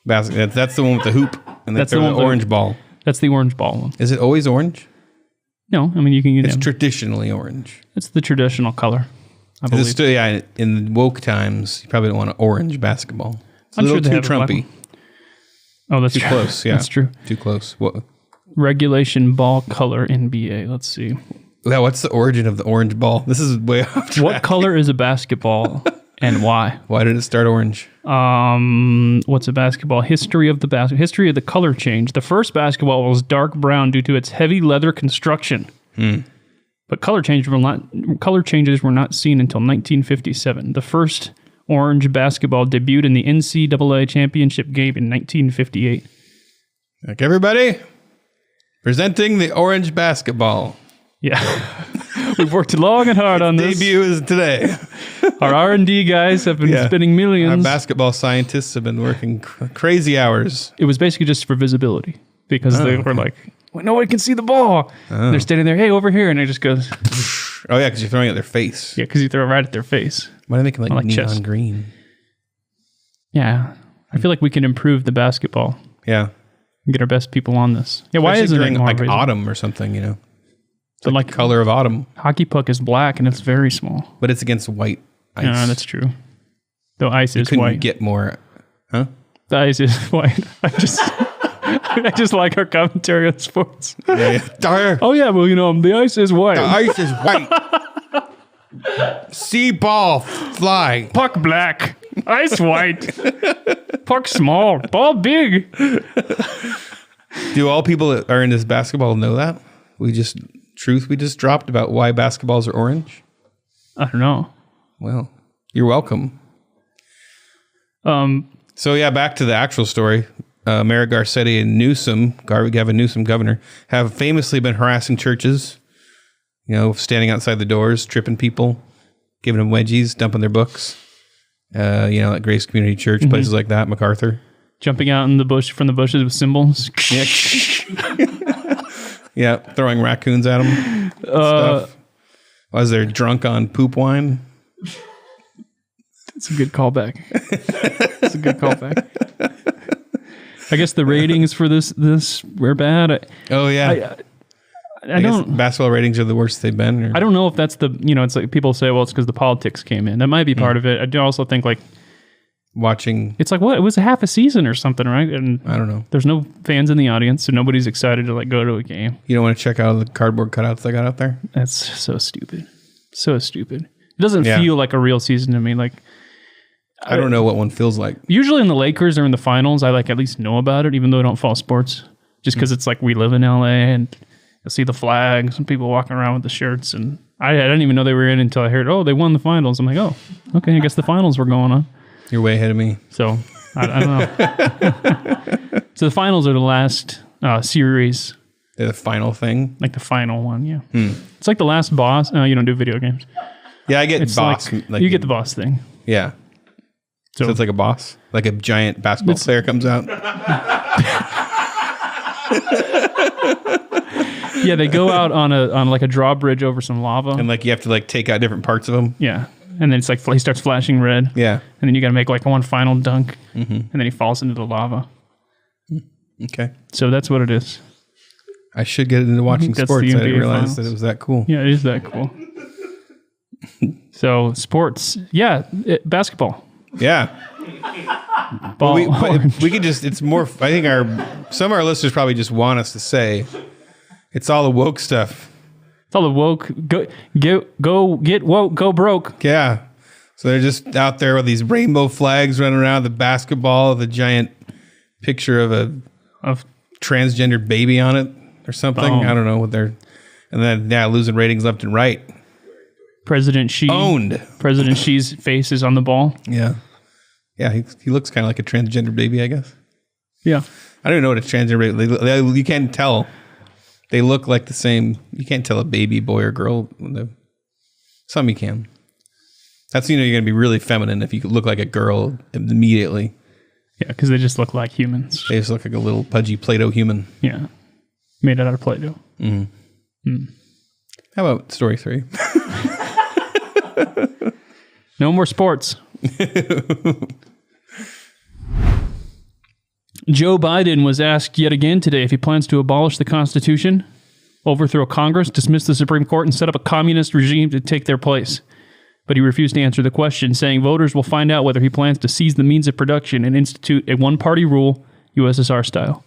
S3: That's the one with the hoop and
S2: That's
S3: that's the
S2: the one with the-
S3: orange ball.
S2: That's the orange ball one.
S3: Is it always orange?
S2: No, I mean you can use
S3: It's
S2: it.
S3: traditionally orange.
S2: It's the traditional color, I
S3: Is
S2: believe.
S3: it still, yeah, in woke times, you probably don't want an orange basketball. It's a
S2: I'm
S3: little
S2: sure they
S3: too
S2: have a black
S3: Trumpy.
S2: one. Oh, that's
S3: Too
S2: true.
S3: close, yeah.
S2: That's true.
S3: Too close. What?
S2: Regulation ball color NBA. Let's see.
S3: Yeah, what's the origin of the orange ball? This is way off track.
S2: What color is a basketball and why?
S3: Why did it start orange?
S2: What's a basketball? History of the color change. The first basketball was dark brown due to its heavy leather construction. But color changes were not seen until 1957. The first orange basketball debuted in the NCAA championship game in 1958.
S3: Like everybody, presenting the orange basketball.
S2: Yeah. We've worked long and hard on this.
S3: Debut is today.
S2: Our R&D guys have been spending
S3: Our
S2: millions.
S3: basketball scientists have been working crazy hours.
S2: It was basically just for visibility because they were like, well, nobody can see the ball. And they're standing there, hey, over here. And it just goes,
S3: Oh, yeah, because you're throwing it at their face.
S2: yeah, because you throw it right at their face.
S3: Why do they make them like
S2: like
S3: neon
S2: chess.
S3: green?
S2: Yeah. I feel like we can improve the basketball
S3: Yeah.
S2: and get our best people on this. Yeah, why
S3: Especially
S2: isn't it
S3: during
S2: more
S3: like
S2: visible?
S3: autumn or something, you know?
S2: But like
S3: Color of autumn,
S2: hockey puck is black and it's very small.
S3: but it's against white ice.
S2: Yeah, that's true. The ice is
S3: Couldn't
S2: white.
S3: get more, huh?
S2: The ice is white. I just like our commentary on sports.
S3: Yeah.
S2: Oh yeah, well the ice is white.
S3: The ice is white. See ball fly.
S2: Puck black, ice white, puck small, ball big.
S3: Do all people that are in this basketball know that? We just dropped about why basketballs are orange?
S2: I don't know.
S3: Well, you're welcome. So yeah, back to the actual story. Mayor Garcetti and Gavin Newsom, governor, have famously been harassing churches. You know, standing outside the doors, tripping people, giving them wedgies, dumping their books. At Grace Community Church, places like that, MacArthur.
S2: Jumping out in the bush from the bushes with cymbals.
S3: Yeah, yeah, throwing raccoons at them. Stuff. Was they drunk on poop wine?
S2: It's a good callback. It's a good callback. I guess the ratings for this were bad.
S3: Oh yeah.
S2: I
S3: guess
S2: don't.
S3: basketball ratings are the worst they've been. Or?
S2: I don't know if that's it's like people say, well, it's because the politics came in. That might be part of it. I do also think like
S3: Watching,
S2: it's like what it was half a season or something, right? And
S3: I don't know.
S2: there's no fans in the audience, so nobody's excited to like go to a game.
S3: You don't want to check out the cardboard cutouts they got out there?
S2: That's so stupid. So stupid. It doesn't
S3: Yeah.
S2: feel like a real season to me. Like
S3: I don't know what one feels like.
S2: usually in the Lakers or in the finals, I like at least know about it, even though I don't follow sports. just because it's like we live in LA and you'll see the flags and people walking around with the shirts. And I didn't even know they were in until I heard, they won the finals. I'm like, oh, okay, I guess the finals were going on.
S3: You're way ahead of me.
S2: So I don't know. So the finals are the last series.
S3: They're the final thing?
S2: Like the final one, yeah. It's like the last boss. You don't do video games.
S3: Yeah, I get
S2: It's
S3: boss.
S2: like you get the boss thing.
S3: Yeah. So it's like a boss? Like a giant basketball player comes out?
S2: Yeah, they go out on like a drawbridge over some lava.
S3: And like you have to like take out different parts of them?
S2: Yeah. And then it's like he starts flashing red.
S3: Yeah.
S2: And then you got to make like one final dunk. And then he falls into the lava.
S3: Okay.
S2: So that's what it is.
S3: I should get into watching
S2: That's
S3: sports.
S2: the
S3: I didn't
S2: NBA
S3: realize
S2: finals.
S3: that it was that cool.
S2: Yeah, it is that cool. So sports. Yeah, basketball.
S3: Yeah.
S2: Ball.
S3: We could just, it's more, I think some of our listeners probably just want us to say, it's all the woke stuff.
S2: It's all the woke. Go get woke. Go broke.
S3: Yeah. So they're just out there with these rainbow flags running around, the basketball, the giant picture of a transgender baby on it or something.
S2: Oh.
S3: I don't know what they're, and then losing ratings left and right.
S2: President Xi.
S3: Owned.
S2: President Xi's face is on the ball.
S3: Yeah. Yeah. He looks kind of like a transgender baby, I guess.
S2: Yeah.
S3: I don't even know what a transgender baby, you can't tell. They look like the same. You can't tell a baby, boy or girl. Some you can. That's, you're going to be really feminine if you look like a girl immediately.
S2: Yeah, because they just look like humans.
S3: They just look like a little pudgy Play-Doh human.
S2: Yeah. Made it out of Play-Doh.
S3: How about story 3?
S2: No more sports. Joe Biden was asked yet again today if he plans to abolish the Constitution, overthrow Congress, dismiss the Supreme Court, and set up a communist regime to take their place. But he refused to answer the question, saying voters will find out whether he plans to seize the means of production and institute a one-party rule, USSR style.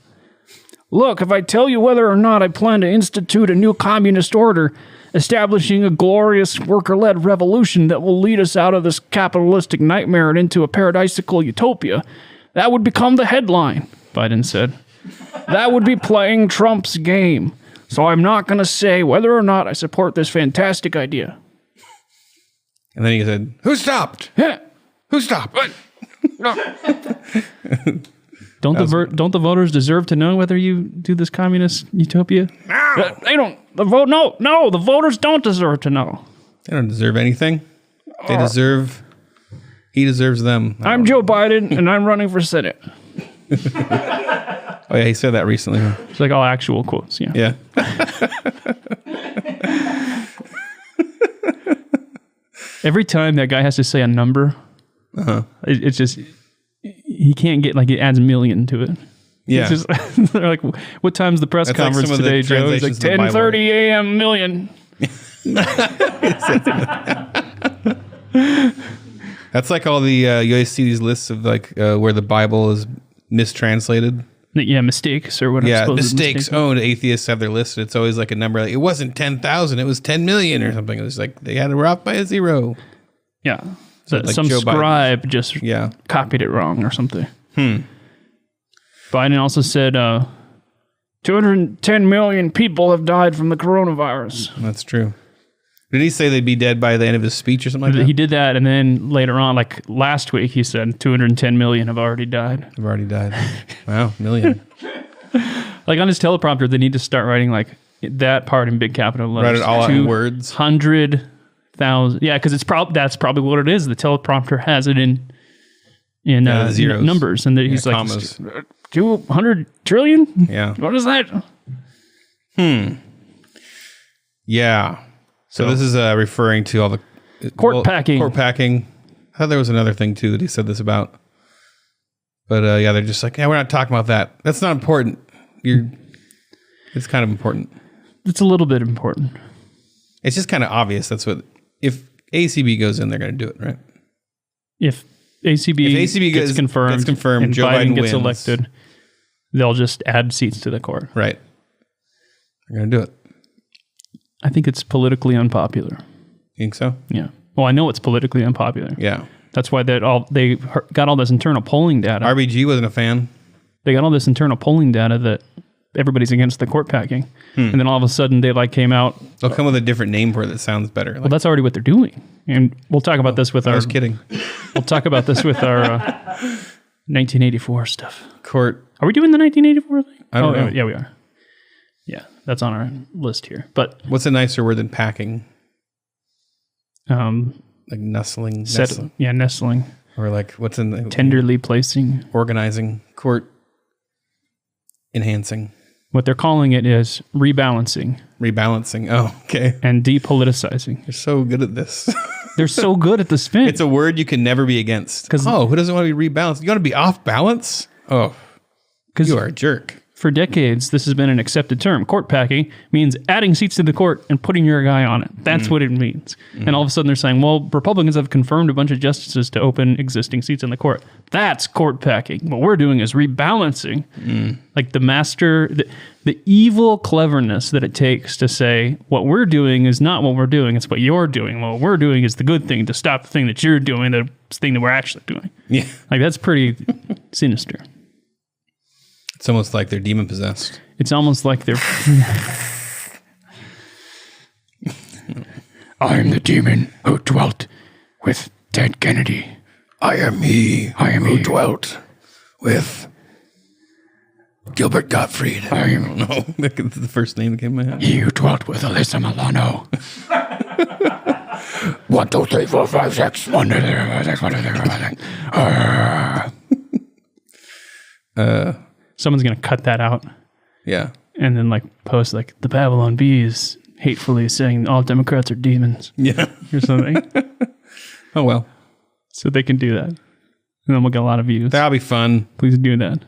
S2: Look, if I tell you whether or not I plan to institute a new communist order, establishing a glorious worker-led revolution that will lead us out of this capitalistic nightmare and into a paradisical utopia, that would become the headline, Biden said. That would be playing Trump's game. So I'm not going to say whether or not I support this fantastic idea.
S3: And then he said, who stopped?
S2: Yeah.
S3: Who stopped? What?
S2: Don't the voters deserve to know whether you do this communist utopia?
S3: No.
S2: They don't. No, the voters don't deserve to know.
S3: They don't deserve anything. He deserves them.
S2: I'm Joe Biden, and I'm running for Senate.
S3: Oh, yeah, he said that recently.
S2: It's like all actual quotes, yeah.
S3: Yeah.
S2: Every time that guy has to say a number, it's just, he can't get, like, it adds a million to it.
S3: Yeah.
S2: It's just, they're like, what time's the press
S3: That's like
S2: conference
S3: some of the
S2: today, Joe? He's like,
S3: translations of the Bible.
S2: 10:30 a.m. million.
S3: That's like all the, you always see these lists of like where the Bible is mistranslated.
S2: Yeah, mistakes or whatever.
S3: Yeah, mistakes owned. Atheists have their list. It's always like a number. Like, it wasn't 10,000. It was 10 million or something. It was like they had it off by a zero.
S2: Yeah.
S3: So like
S2: some
S3: Joe
S2: scribe just
S3: Yeah.
S2: copied it wrong or something. Biden also said 210 million people have died from the coronavirus.
S3: That's true. Did he say they'd be dead by the end of his speech or something like that?
S2: He did that, and then later on, like last week, he said 210 million have already died.
S3: Have already died. Wow, million.
S2: Like on his teleprompter, they need to start writing like that part in big capital letters.
S3: Write it all out in words.
S2: 200,000. Yeah, because that's probably what it is. The teleprompter has it in
S3: zeros.
S2: numbers, and he's like
S3: commas.
S2: 200 trillion.
S3: Yeah.
S2: What is that?
S3: Yeah. So this is referring to all the
S2: Court packing.
S3: Court packing. I thought there was another thing too that he said this about. But yeah, they're just like, yeah, we're not talking about that. That's not important. It's kind of important.
S2: It's a little bit important.
S3: It's just kind of obvious. That's what, if ACB goes in, they're going to do it, right?
S2: If ACB gets confirmed, and
S3: Joe
S2: Biden
S3: Biden
S2: gets
S3: wins.
S2: elected, they'll just add seats to the court.
S3: Right. They're going to do it.
S2: I think it's politically unpopular.
S3: You think so?
S2: Yeah. Well, I know it's politically unpopular.
S3: Yeah.
S2: That's why they got all this internal polling data.
S3: RBG wasn't a fan.
S2: They got all this internal polling data that everybody's against the court packing. And then all of a sudden they like came out.
S3: They'll come with a different name for it that sounds better.
S2: Well, that's already what they're doing. And we'll talk about this with
S3: I
S2: our...
S3: was kidding.
S2: We'll talk about this with our 1984 stuff.
S3: Court.
S2: Are we doing the 1984 thing?
S3: I don't know.
S2: Yeah, we are. Yeah, that's on our list here. But
S3: What's a nicer word than packing?
S2: um,
S3: Like nestling.
S2: nestling.
S3: Or like what's in the
S2: Tenderly placing.
S3: organizing, court enhancing,
S2: What they're calling it is rebalancing
S3: rebalancing. Oh, okay.
S2: and depoliticizing.
S3: You're so good at this.
S2: They're so good at the spin.
S3: It's a word you can never be against.
S2: 'Cause-
S3: Who doesn't want to be rebalanced? You want to be off balance? Oh, because you are a jerk.
S2: For decades, this has been an accepted term. Court packing means adding seats to the court and putting your guy on it. That's what it means. And all of a sudden they're saying, well, Republicans have confirmed a bunch of justices to open existing seats in the court. That's court packing. What we're doing is rebalancing. Like the evil cleverness that it takes to say, what we're doing is not what we're doing, it's what you're doing. What we're doing is the good thing to stop the thing that you're doing, the thing that we're actually doing.
S3: Yeah.
S2: Like, that's pretty sinister.
S3: It's almost like they're demon possessed.
S2: It's almost like they're... I am the demon who dwelt with Ted Kennedy.
S3: I am he who dwelt with Gilbert Gottfried.
S2: I am
S3: No, that's the first name that came to my head.
S2: he who dwelt with Alyssa Milano. 1, 2, 3, 4, 5, 6. 1, 2, 3, 4, 5, 6, 1, 2, 3, 4, 5, 6. Someone's going to cut that out
S3: Yeah.
S2: and then like post like the Babylon Bees hatefully saying all Democrats are demons
S3: Yeah.
S2: or something.
S3: Oh, well.
S2: So they can do that. And then we'll get a lot of views.
S3: That'll be fun.
S2: Please do that.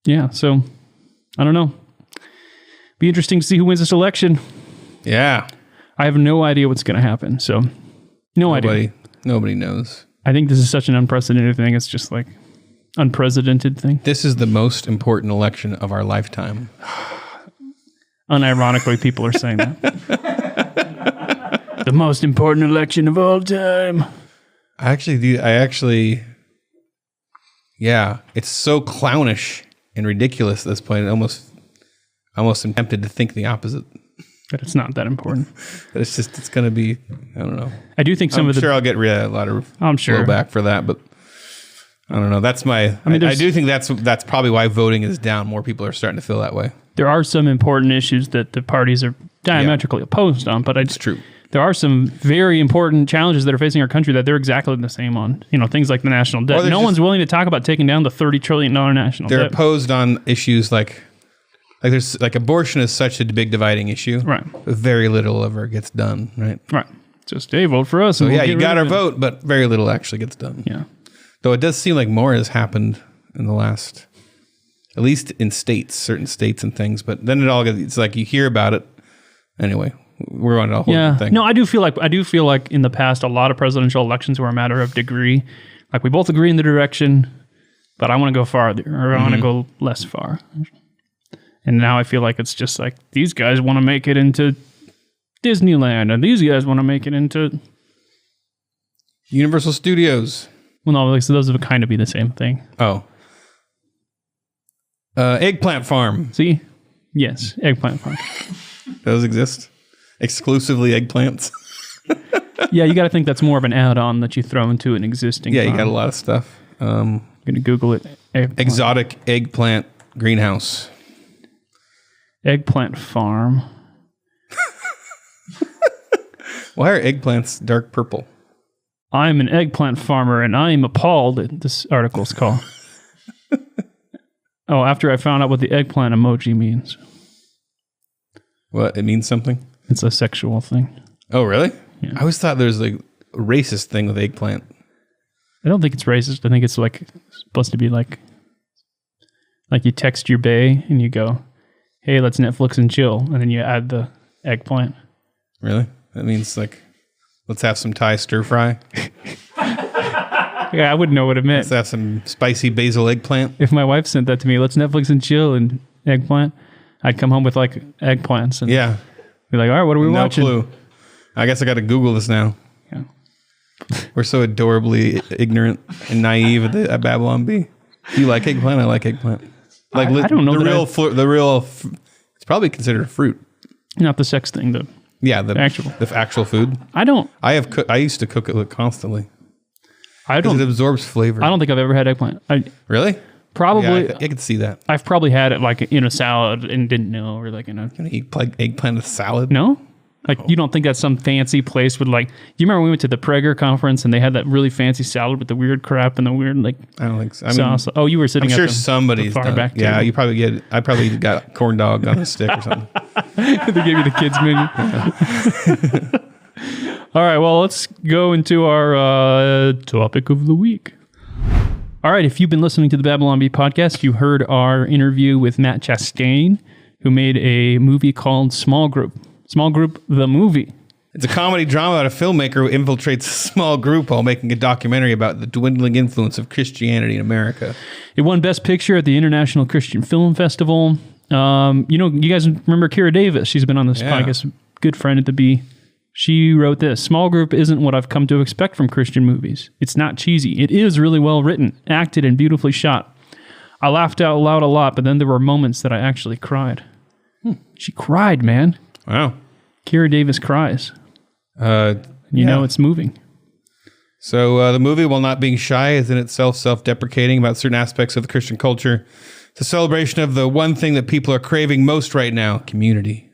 S2: Yeah, so I don't know. Be interesting to see who wins this election.
S3: Yeah.
S2: I have no idea what's going to happen. So no idea.
S3: Nobody knows.
S2: I think this is such an unprecedented thing. It's just like unprecedented thing.
S3: This is the most important election of our lifetime.
S2: Unironically, people are saying that. The most important election of all time.
S3: Yeah, it's so clownish and ridiculous at this point. Almost am tempted to think the opposite.
S2: But it's not that important.
S3: But it's going to be, I don't know.
S2: I do think
S3: I'm sure I'll get a lot of blowback for that, but I don't know. That's I do think that's probably why voting is down. More people are starting to feel that way.
S2: There are some important issues that the parties are diametrically opposed on, but
S3: It's true.
S2: There are some very important challenges that are facing our country that they're exactly the same on. You know, things like the national debt. No one's willing to talk about taking down the $30 trillion national debt.
S3: They're opposed on issues like there's like abortion is such a big dividing issue.
S2: Right.
S3: Very little ever gets done, right?
S2: Right. Just, hey, vote for us.
S3: So yeah, you got our vote, but very little actually gets done.
S2: Yeah.
S3: Though it does seem like more has happened in the last, at least in certain states and things, but then it's like you hear about it. Anyway, we're on a whole different thing.
S2: No, I do feel like in the past, a lot of presidential elections were a matter of degree. Like we both agree in the direction, but I want to go farther or I want to go less far. And now I feel like it's just like these guys want to make it into Disneyland and these guys want to make it into
S3: Universal Studios.
S2: Well, no, like, so those would kind of be the same thing.
S3: Oh. Eggplant Farm.
S2: See? Yes, Eggplant Farm.
S3: Those exist? Exclusively eggplants?
S2: Yeah, you got to think that's more of an add-on that you throw into an existing
S3: Yeah,
S2: farm.
S3: you got a lot of stuff.
S2: I'm going to Google it.
S3: Exotic eggplant greenhouse.
S2: Eggplant Farm.
S3: Why are eggplants dark purple?
S2: I'm an eggplant farmer and I'm appalled at this article's call. Oh, after I found out what the eggplant emoji means.
S3: What? It means something?
S2: It's a sexual thing.
S3: Oh, really?
S2: Yeah.
S3: I always thought there was like a racist thing with eggplant.
S2: I don't think it's racist. I think it's like supposed to be like you text your bae and you go, hey, let's Netflix and chill. And then you add the eggplant.
S3: Really? That means like, let's have some Thai stir fry.
S2: Yeah, I wouldn't know what it meant.
S3: Let's have some spicy basil eggplant.
S2: If my wife sent that to me, let's Netflix and chill and eggplant, I'd come home with like eggplants and
S3: Yeah.
S2: be like, all right, what are we
S3: No
S2: watching?
S3: clue. I guess I got to Google this now.
S2: Yeah.
S3: We're so adorably ignorant and naive at Babylon Bee. You like eggplant? I like eggplant. Like
S2: I don't know
S3: the
S2: that
S3: real. It's probably considered a fruit.
S2: Not the sex thing, though.
S3: Yeah, the
S2: actual
S3: food.
S2: I don't.
S3: I used to cook it constantly.
S2: I don't.
S3: It absorbs flavor.
S2: I don't think I've ever had eggplant.
S3: Really?
S2: Probably.
S3: Yeah, I could see that.
S2: I've probably had it like in a salad and didn't know, or like in a.
S3: Can I eat eggplant with salad?
S2: No. Like you don't think that's some fancy place with like? You remember we went to the Prager conference and they had that really fancy salad with the weird crap and the weird like.
S3: I don't think so.
S2: Sauce. Oh, you were sitting.
S3: I'm
S2: at
S3: sure
S2: the
S3: somebody's
S2: far
S3: done.
S2: back.
S3: Yeah,
S2: table.
S3: you probably get. I probably got corn dog on a stick or something.
S2: They gave you the kids menu. All right, well, let's go into our topic of the week. All right, if you've been listening to the Babylon Bee podcast, you heard our interview with Matt Chastain, who made a movie called Small Group. Small Group, the movie.
S3: It's a comedy drama about a filmmaker who infiltrates a small group while making a documentary about the dwindling influence of Christianity in America.
S2: It won Best Picture at the International Christian Film Festival. You guys remember Kira Davis? She's been on this podcast. Good friend at the Bee. She wrote this: Small Group isn't what I've come to expect from Christian movies. It's not cheesy. It is really well written, acted, and beautifully shot. I laughed out loud a lot, but then there were moments that I actually cried. She cried, man.
S3: Wow.
S2: Kira Davis cries. You know it's moving.
S3: So the movie, while not being shy, is in itself self-deprecating about certain aspects of the Christian culture. It's a celebration of the one thing that people are craving most right now: community.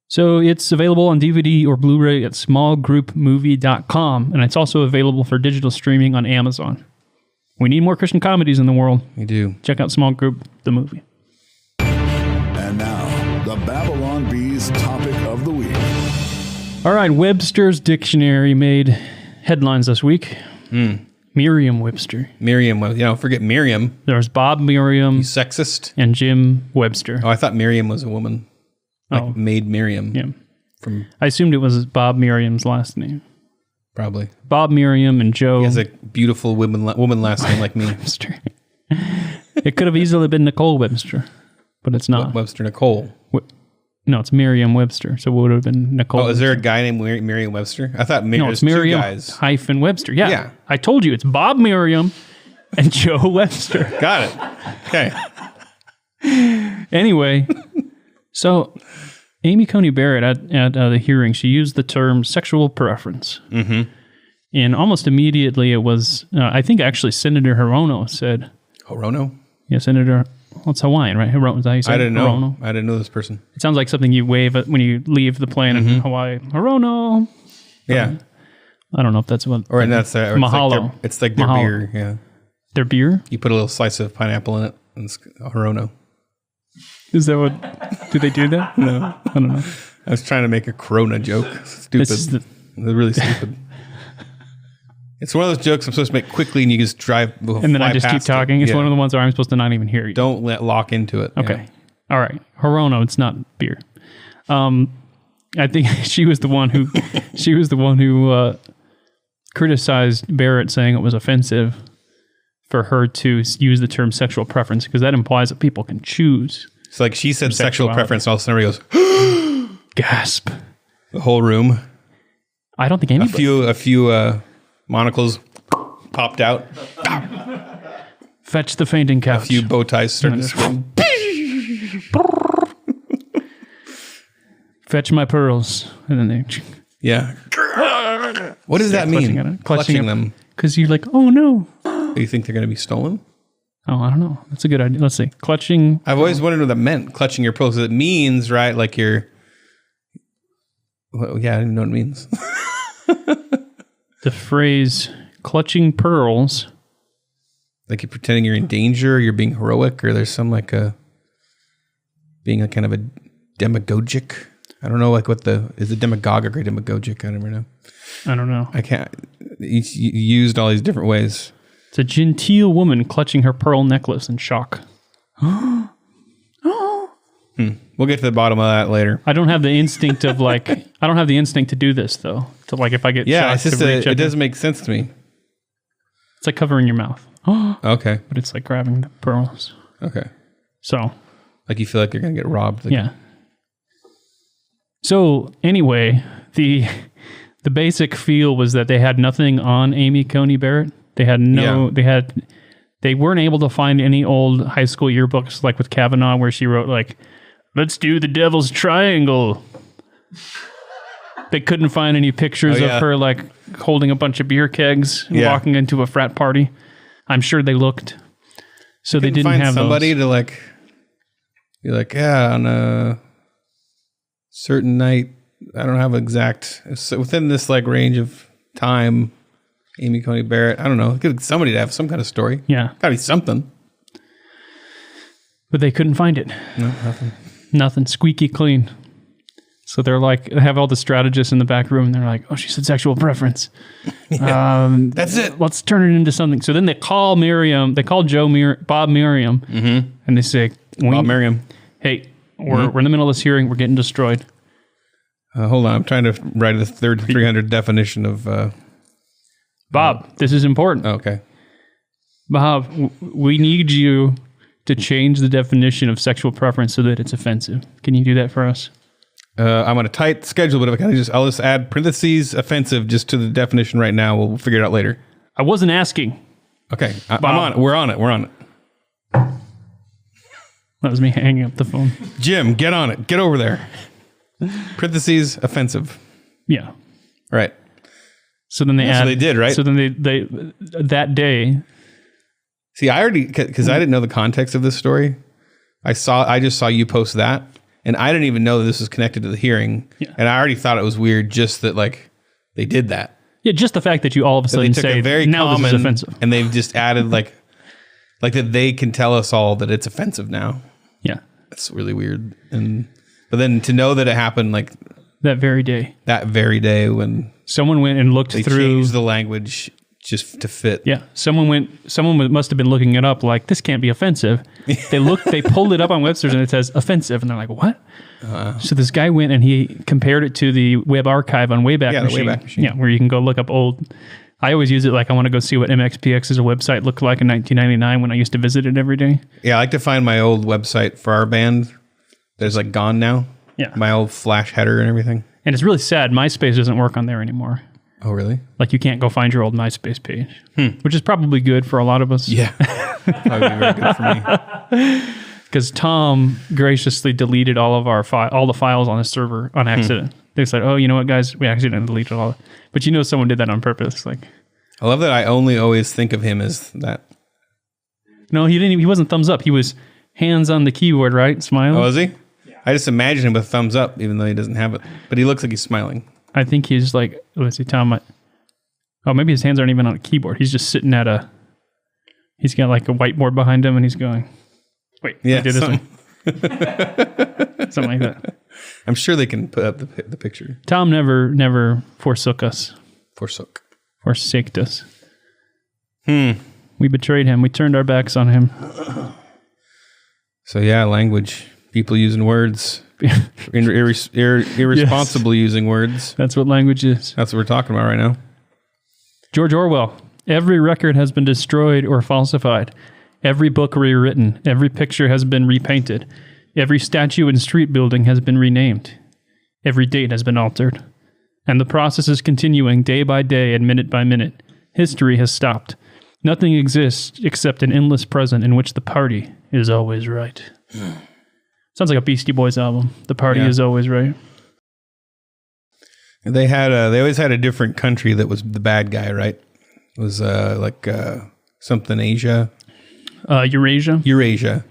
S2: So it's available on DVD or Blu-ray at smallgroupmovie.com, and it's also available for digital streaming on Amazon. We need more Christian comedies in the world.
S3: We do.
S2: Check out Small Group, the movie.
S1: And now, the Babylon Bees topic of the week.
S2: All right, Webster's Dictionary made headlines this week. Merriam-Webster.
S3: Merriam, forget Miriam.
S2: There's Bob Merriam.
S3: You sexist.
S2: And Jim Webster.
S3: Oh, I thought Miriam was a woman. Like Maid Miriam.
S2: Yeah.
S3: From
S2: I assumed it was Bob Merriam's last name.
S3: Probably.
S2: Bob Merriam and Joe.
S3: He has a beautiful woman last name like me.
S2: Webster. It could have easily been Nicole Webster, but it's not.
S3: Webster Nicole.
S2: No, it's Merriam-Webster, so it would have been Nicole.
S3: Oh, is there a guy named Merriam-Webster? I thought
S2: no, it's Merriam hyphen Webster. Yeah. I told you, it's Bob Merriam and Joe Webster.
S3: Got it. Okay.
S2: Anyway, so Amy Coney Barrett at the hearing, she used the term sexual preference. Mm-hmm. And almost immediately it was, I think actually Senator Hirono said.
S3: Hirono?
S2: Yeah, Senator, well, it's Hawaiian, right? Hirono, is that how you say it?
S3: I didn't know.
S2: Hirono?
S3: I didn't know this person.
S2: It sounds like something you wave at when you leave the plane in Hawaii. Hirono.
S3: Yeah.
S2: I don't know if that's what.
S3: Or that's or
S2: Mahalo.
S3: It's like their beer. Yeah.
S2: Their beer?
S3: You put a little slice of pineapple in it, and it's Hirono.
S2: Is that what? Do they do that?
S3: No.
S2: I don't know.
S3: I was trying to make a Corona joke. Stupid. They're really stupid. It's one of those jokes I'm supposed to make quickly, and you just drive.
S2: And then I just keep talking. It's one of the ones where I'm supposed to not even hear you.
S3: Don't lock into it.
S2: Okay. Yeah. All right. Hirono, it's not beer. I think she was the one who criticized Barrett, saying it was offensive for her to use the term sexual preference because that implies that people can choose.
S3: It's like she said sexual preference, and all of a sudden everybody goes,
S2: gasp.
S3: The whole room.
S2: I don't think anybody.
S3: A few monocles popped out.
S2: Fetch the fainting couch.
S3: A few bow ties started to swing.
S2: Fetch my pearls. And then they...
S3: Yeah. What does that mean? Clutching them.
S2: Because you're like, oh no.
S3: Do you think they're going to be stolen?
S2: Oh, I don't know. That's a good idea. Let's see. Clutching.
S3: I've always wondered what that meant. Clutching your pearls. It means, right, like you're... Well, yeah, I didn't know what it means.
S2: The phrase clutching pearls.
S3: Like you're pretending you're in danger, or you're being heroic, or there's some like a... Being a kind of a demagogic... I don't know, like is it demagogic or demagogic? I never know.
S2: I don't know.
S3: I can't. It's used all these different ways.
S2: It's a genteel woman clutching her pearl necklace in shock.
S3: We'll get to the bottom of that later.
S2: I don't have the instinct of I don't have the instinct to do this though. To like if I get
S3: it's just it doesn't make sense to me.
S2: It's like covering your mouth.
S3: Okay.
S2: But it's like grabbing the pearls.
S3: Okay.
S2: So.
S3: Like you feel like you're gonna get robbed. Like,
S2: yeah. So anyway, the basic feel was that they had nothing on Amy Coney Barrett. They had They weren't able to find any old high school yearbooks like with Kavanaugh where she wrote like, let's do the devil's triangle. They couldn't find any pictures of her like holding a bunch of beer kegs and walking into a frat party. I'm sure they looked. So they didn't
S3: find
S2: have
S3: somebody
S2: those.
S3: to like be like, yeah, on a certain night, I don't have exact, so within this like range of time, Amy Coney Barrett, I don't know, somebody to have some kind of story.
S2: Yeah.
S3: Gotta be something.
S2: But they couldn't find it.
S3: No, nothing.
S2: Nothing. Squeaky clean. So they're like, they have all the strategists in the back room and they're like, oh, she said sexual preference.
S3: That's it.
S2: Let's turn it into something. So then they call Miriam, they call Bob Merriam, and they say,
S3: Bob Merriam.
S2: Hey, we're in the middle of this hearing. We're getting destroyed.
S3: Hold on. I'm trying to write a third 300 definition of...
S2: Bob, this is important.
S3: Okay.
S2: Bob, we need you to change the definition of sexual preference so that it's offensive. Can you do that for us?
S3: I'm on a tight schedule, but if I can I'll just add parentheses offensive just to the definition right now. We'll figure it out later.
S2: I wasn't asking.
S3: Okay. I'm on it. We're on it.
S2: That was me hanging up the phone.
S3: Jim, get on it. Get over there. Parentheses offensive.
S2: Yeah.
S3: Right.
S2: So then they
S3: So they did, right?
S2: So then they that day.
S3: See, I already, because I didn't know the context of this story. I just saw you post that, and I didn't even know that this was connected to the hearing.
S2: Yeah.
S3: And I already thought it was weird just that like they did that.
S2: Yeah, just the fact that you all of a
S3: So they
S2: sudden
S3: took
S2: say
S3: a very
S2: now
S3: common,
S2: this is offensive.
S3: and they've just added like that they can tell us all that it's offensive now.
S2: Yeah.
S3: That's really weird. But then to know that it happened like
S2: That very day.
S3: that very day when
S2: Someone went and looked
S3: they
S2: through
S3: changed the language just to fit.
S2: Yeah, someone must have been looking it up like, this can't be offensive. They pulled it up on Webster's and it says offensive. And they're like, what? So this guy went and he compared it to the web archive on Wayback
S3: Yeah, the
S2: Machine.
S3: Wayback Machine.
S2: Yeah, where you can go look up old. I always use it like I want to go see what MXPX's website looked like in 1999 when I used to visit it every day.
S3: Yeah, I like to find my old website for our band. There's like gone now.
S2: Yeah.
S3: My old Flash header and everything.
S2: And it's really sad. MySpace doesn't work on there anymore.
S3: Oh, really?
S2: Like you can't go find your old MySpace page, which is probably good for a lot of us.
S3: Yeah. That would be very good for me.
S2: Because Tom graciously deleted all the files on his server on accident. They said, "Oh, you know what, guys? We accidentally deleted all." But you know, someone did that on purpose. Like,
S3: I love that I only always think of him as that.
S2: no, he didn't. He wasn't thumbs up. He was hands on the keyboard, right, smiling.
S3: Oh, is he? I just imagine him with thumbs up, even though he doesn't have it. But he looks like he's smiling.
S2: I think he's like, let's see, Tom. Oh, maybe his hands aren't even on a keyboard. He's just sitting at he's got like a whiteboard behind him, and he's going, "Wait,
S3: Yeah,
S2: do this one." Something like that.
S3: I'm sure they can put up the picture.
S2: Tom never forsaked us. Forsaked us. We betrayed him. We turned our backs on him.
S3: So yeah, language. People using words. Irresponsible using words.
S2: That's what language is.
S3: That's what we're talking about right now.
S2: George Orwell. Every record has been destroyed or falsified. Every book rewritten. Every picture has been repainted. Every statue and street building has been renamed. Every date has been altered. And the process is continuing day by day and minute by minute. History has stopped. Nothing exists except an endless present in which the party is always right. Sounds like a Beastie Boys album. The party is always right.
S3: They always had a different country that was the bad guy, right? It was something Asia.
S2: Eurasia.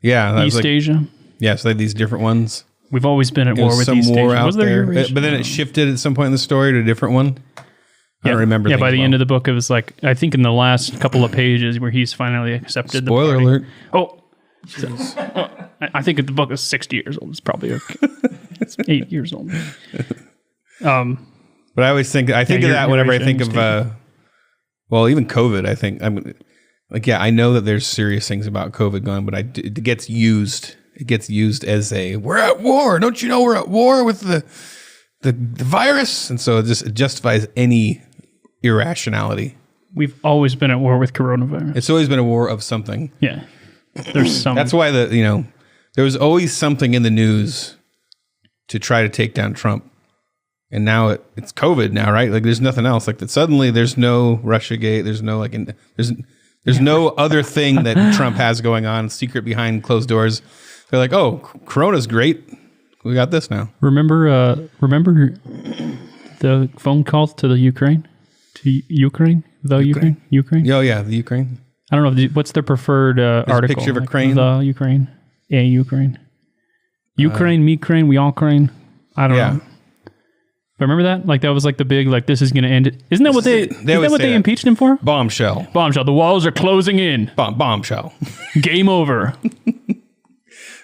S3: Yeah. That was
S2: East Asia.
S3: Yeah, so they had these different ones.
S2: We've always been at
S3: There
S2: war
S3: was
S2: with
S3: some
S2: East
S3: war
S2: Asia.
S3: out
S2: Was there
S3: there.
S2: Eurasia?
S3: But then it shifted at some point in the story to a different one. I don't remember.
S2: Yeah, by the end of the book, it was like, I think in the last couple of pages where he's finally accepted
S3: Spoiler
S2: the party.
S3: alert.
S2: Oh, I think the book is 60 years old. It's probably it's 8 years old.
S3: But I always think of that whenever I think of even COVID. I think I know that there's serious things about COVID going, but it gets used. It gets used as we're at war. Don't you know we're at war with the virus? And so it justifies any irrationality.
S2: We've always been at war with coronavirus.
S3: It's always been a war of something.
S2: Yeah, there's some.
S3: That's why there was always something in the news to try to take down Trump. And now it's COVID now, right? Like there's nothing else. Like that suddenly there's no Russiagate. There's no There's no other thing that Trump has going on, secret behind closed doors. They're like, oh, Corona's great. We got this now.
S2: Remember the phone call to the Ukraine? To Ukraine? Ukraine?
S3: Oh, yeah, the Ukraine.
S2: I don't know. What's their preferred article?
S3: A picture of a crane?
S2: The Ukraine. Yeah, Ukraine. Ukraine, me crane, we all crane. I don't know. But remember that? Like, that was like the big, like, this is going to end it. Isn't that what they impeached him for?
S3: Bombshell.
S2: Bombshell. The walls are closing in.
S3: Bombshell.
S2: Game over.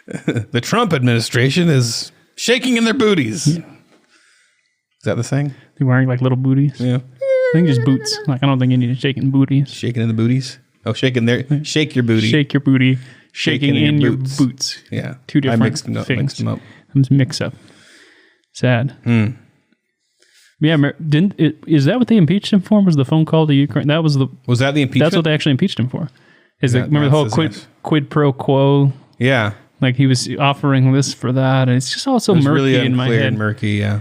S3: The Trump administration is shaking in their booties. Yeah. Is that the thing?
S2: They're wearing like little booties.
S3: Yeah.
S2: I think just boots. Like, I don't think you need to shake in booties.
S3: Shaking in the booties? Oh, shaking there. Shake your booty.
S2: Shake your booty. Shaking in your boots.
S3: Yeah.
S2: Two different
S3: things. Mixed them up.
S2: Mix up. Sad. Yeah, is that what they impeached him for? Was the phone call to Ukraine? Was that the impeachment? That's what they actually impeached him for. Remember the whole quid pro quo?
S3: Yeah.
S2: Like he was offering this for that, and it's just all so murky
S3: really
S2: in my head.
S3: Murky, yeah.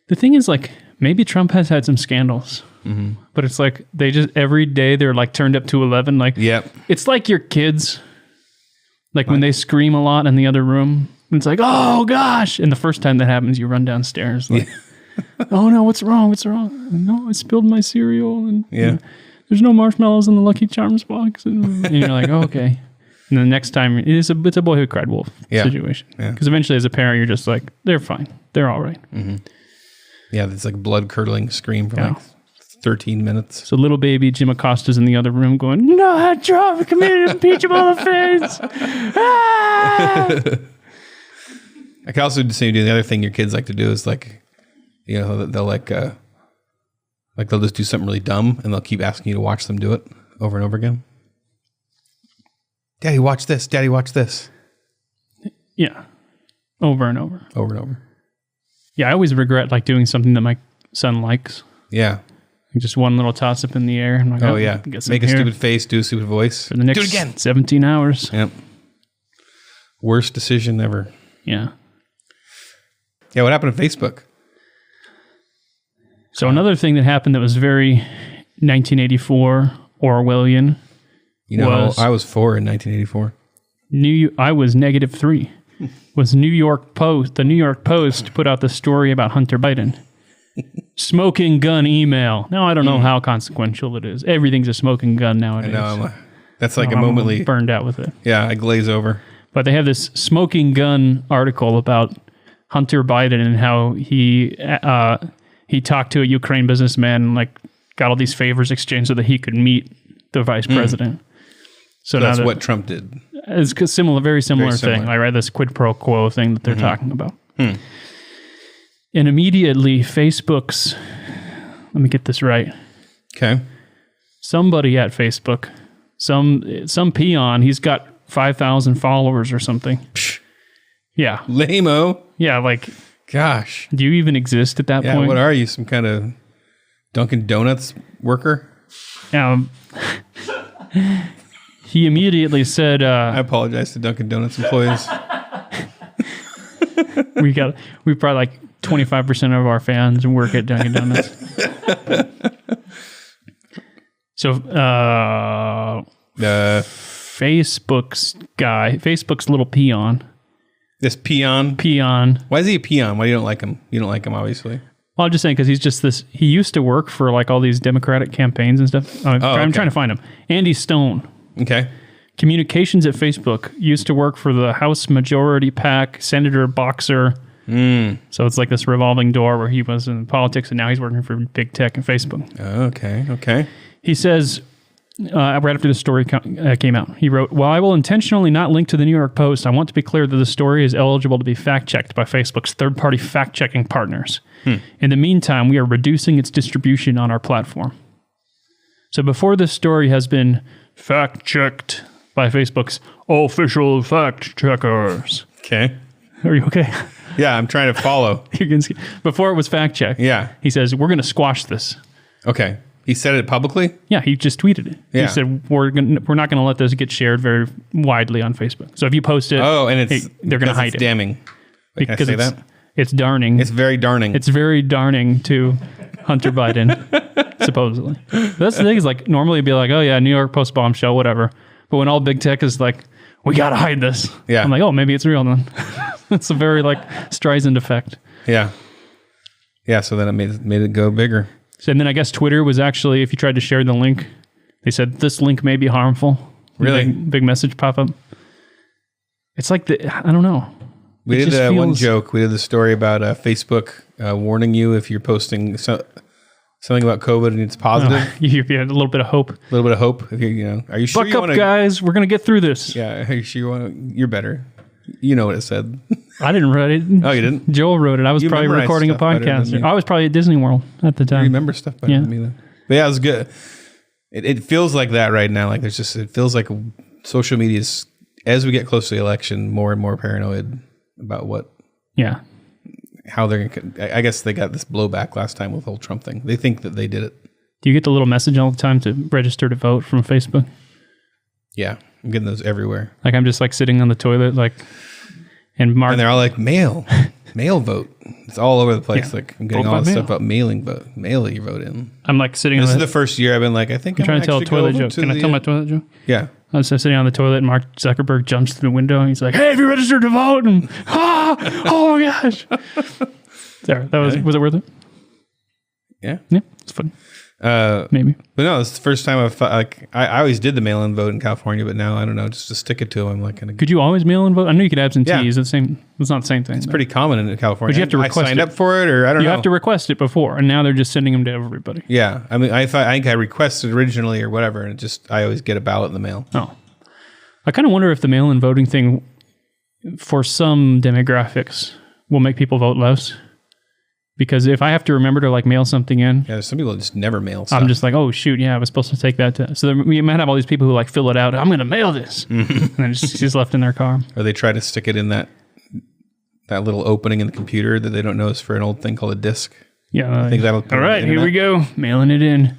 S2: The thing is, like, maybe Trump has had some scandals, but it's like they just every day they're like turned up to 11. Like, it's like your kids, like when they scream a lot in the other room. It's like, oh gosh, and the first time that happens, you run downstairs. Like, oh no, what's wrong? What's wrong? No, I spilled my cereal, and there's no marshmallows in the Lucky Charms box, and you're like, oh, okay. And the next time, it's a boy who cried wolf situation. Because eventually, as a parent, you're just like, they're fine. They're all right.
S3: Yeah, it's like blood-curdling scream for like 13 minutes.
S2: So little baby Jim Acosta's in the other room going, no, Trump committed impeachable offense.
S3: I can also do the other thing your kids like to do is like, you know, they'll they'll just do something really dumb and they'll keep asking you to watch them do it over and over again. Daddy, watch this. Daddy, watch this.
S2: Yeah. Over and over.
S3: Over and over.
S2: Yeah, I always regret like doing something that my son likes.
S3: Yeah.
S2: Just one little toss up in the air. I'm like,
S3: oh yeah. Make a stupid face, do a stupid voice.
S2: For the next
S3: do it again.
S2: 17 hours.
S3: Yep. Worst decision ever.
S2: Yeah.
S3: Yeah, what happened to Facebook?
S2: So another thing that happened that was very 1984 Orwellian.
S3: You know, I was 4 in 1984.
S2: I was -3. Was New York Post. The New York Post put out the story about Hunter Biden. Smoking gun email. Now, I don't know how consequential it is. Everything's a smoking gun nowadays.
S3: I know. That's like a momently...
S2: burned out with it.
S3: Yeah, I glaze over.
S2: But they have this smoking gun article about Hunter Biden and how he talked to a Ukraine businessman and like got all these favors exchanged so that he could meet the vice president. So
S3: that's what Trump did.
S2: It's very similar thing. Like, right, this quid pro quo thing that they're talking about. And immediately Facebook's, let me get this right.
S3: Okay.
S2: Somebody at Facebook, some peon, he's got 5,000 followers or something. Psh. Yeah.
S3: Lame-o.
S2: Yeah, like,
S3: gosh.
S2: Do you even exist at that point?
S3: What are you? Some kind of Dunkin' Donuts worker?
S2: He immediately said...
S3: I apologize to Dunkin' Donuts employees.
S2: we probably like 25% of our fans work at Dunkin' Donuts. So, Facebook's little peon.
S3: This peon?
S2: Peon.
S3: Why is he a peon? Why you don't like him? You don't like him, obviously.
S2: Well, I'm just saying because he's just this... He used to work for like all these Democratic campaigns and stuff. I'm trying to find him. Andy Stone.
S3: Okay.
S2: Communications at Facebook. Used to work for the House Majority PAC, Senator Boxer. So it's like this revolving door where he was in politics and now he's working for big tech and Facebook.
S3: Okay.
S2: He says, right after the story came out, he wrote, "While I will intentionally not link to the New York Post, I want to be clear that the story is eligible to be fact-checked by Facebook's third-party fact-checking partners. In the meantime, we are reducing its distribution on our platform." So before this story has been fact-checked by Facebook's official fact-checkers.
S3: Okay.
S2: Are you okay?
S3: Yeah, I'm trying to follow.
S2: Before it was fact-checked.
S3: Yeah.
S2: He says, we're going to squash this.
S3: Okay. He said it publicly?
S2: Yeah, he just tweeted it.
S3: Yeah.
S2: He said, we're not going to let this get shared very widely on Facebook. So if you post it, they're going to hide it.
S3: Damning. Wait, can I say that?
S2: It's darning.
S3: It's very darning.
S2: It's very darning to Hunter Biden. supposedly. That's the thing is like normally it'd be like, oh yeah, New York Post bombshell, whatever. But when all big tech is like, we gotta hide this.
S3: Yeah.
S2: I'm like, oh, maybe it's real then. It's a very like Streisand effect.
S3: Yeah. Yeah. So then it made it go bigger.
S2: So, and then I guess Twitter was actually, if you tried to share the link, they said this link may be harmful.
S3: Really?
S2: Big message pop up. It's like I don't know.
S3: We did one joke. We did the story about Facebook warning you if you're posting something about COVID and it's positive.
S2: You had a little bit of hope.
S3: A little bit of hope. If are you sure
S2: Buck up, guys. We're going to get through this.
S3: Yeah. Are you sure you're better? You know what it said.
S2: I didn't write it.
S3: Oh, you didn't?
S2: Joel wrote it. I was probably recording a podcast. I was probably at Disney World at the time.
S3: You remember stuff better than me then. But yeah, it was good. It feels like that right now. Like it feels like social media is, as we get close to the election, more and more paranoid about how they're going to, I guess they got this blowback last time with the whole Trump thing. They think that they did it.
S2: Do you get the little message all the time to register to vote from Facebook?
S3: Yeah. I'm getting those everywhere.
S2: Like I'm just like sitting on the toilet, like, and they're
S3: all like mail vote. It's all over the place. Yeah. Like I'm getting all this stuff about mail your vote in.
S2: I'm like sitting.
S3: This is the first year I've been like, I think
S2: I'm trying to tell a toilet joke. Can I tell my toilet joke?
S3: Yeah.
S2: I was sitting on the toilet and Mark Zuckerberg jumps through the window and he's like, "Hey, have you registered to vote?" And oh my gosh. There, was it worth it?
S3: Yeah.
S2: Yeah, it's fun. Maybe.
S3: But no, it's the first time I always did the mail-in vote in California, but now I don't know, just to stick it to them, I'm like kind of.
S2: Could you always mail-in vote? I know you could absentee. Yeah. It's not the same thing.
S3: It's pretty common in California.
S2: But you have to request
S3: I signed up for it, or I don't know.
S2: You have to request it before, and now they're just sending them to everybody.
S3: Yeah, I mean, I think I requested originally or whatever, and I always get a ballot in the mail.
S2: Oh, I kind of wonder if the mail-in voting thing for some demographics will make people vote less. Because if I have to remember to like mail something in,
S3: some people just never mail stuff.
S2: I'm just like, oh shoot, yeah, I was supposed to take that. So you might have all these people who like fill it out. I'm going to mail this, and then it's just left in their car.
S3: Or they try to stick it in that little opening in the computer that they don't know is for an old thing called a disk.
S2: Yeah,
S3: I think that'll.
S2: All right, here we go, mailing it in.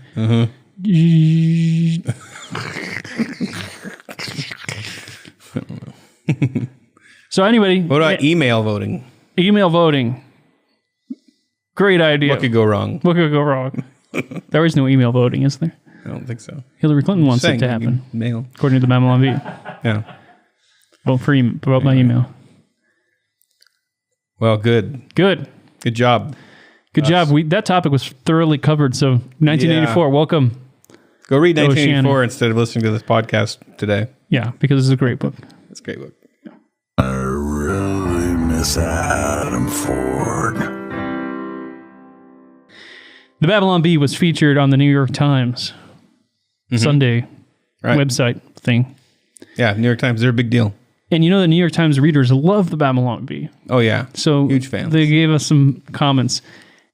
S2: So anyway,
S3: what about email voting?
S2: Email voting. Great idea.
S3: What could go wrong?
S2: What could go wrong? There is no email voting, is there?
S3: I don't think so.
S2: Hillary Clinton wants it to happen.
S3: Mail.
S2: According to the Babylon Bee.
S3: Yeah.
S2: Vote by email.
S3: Well, good.
S2: Good
S3: job.
S2: Good job. That topic was thoroughly covered. So 1984, welcome.
S3: Go read 1984 instead of listening to this podcast today.
S2: Yeah, because this is a great book.
S3: It's a great book.
S1: I really miss Adam Ford.
S2: The Babylon Bee was featured on the New York Times Sunday website thing.
S3: Yeah, New York Times, they're a big deal.
S2: And you know the New York Times readers love the Babylon Bee.
S3: Oh, yeah.
S2: So
S3: huge fans.
S2: They gave us some comments.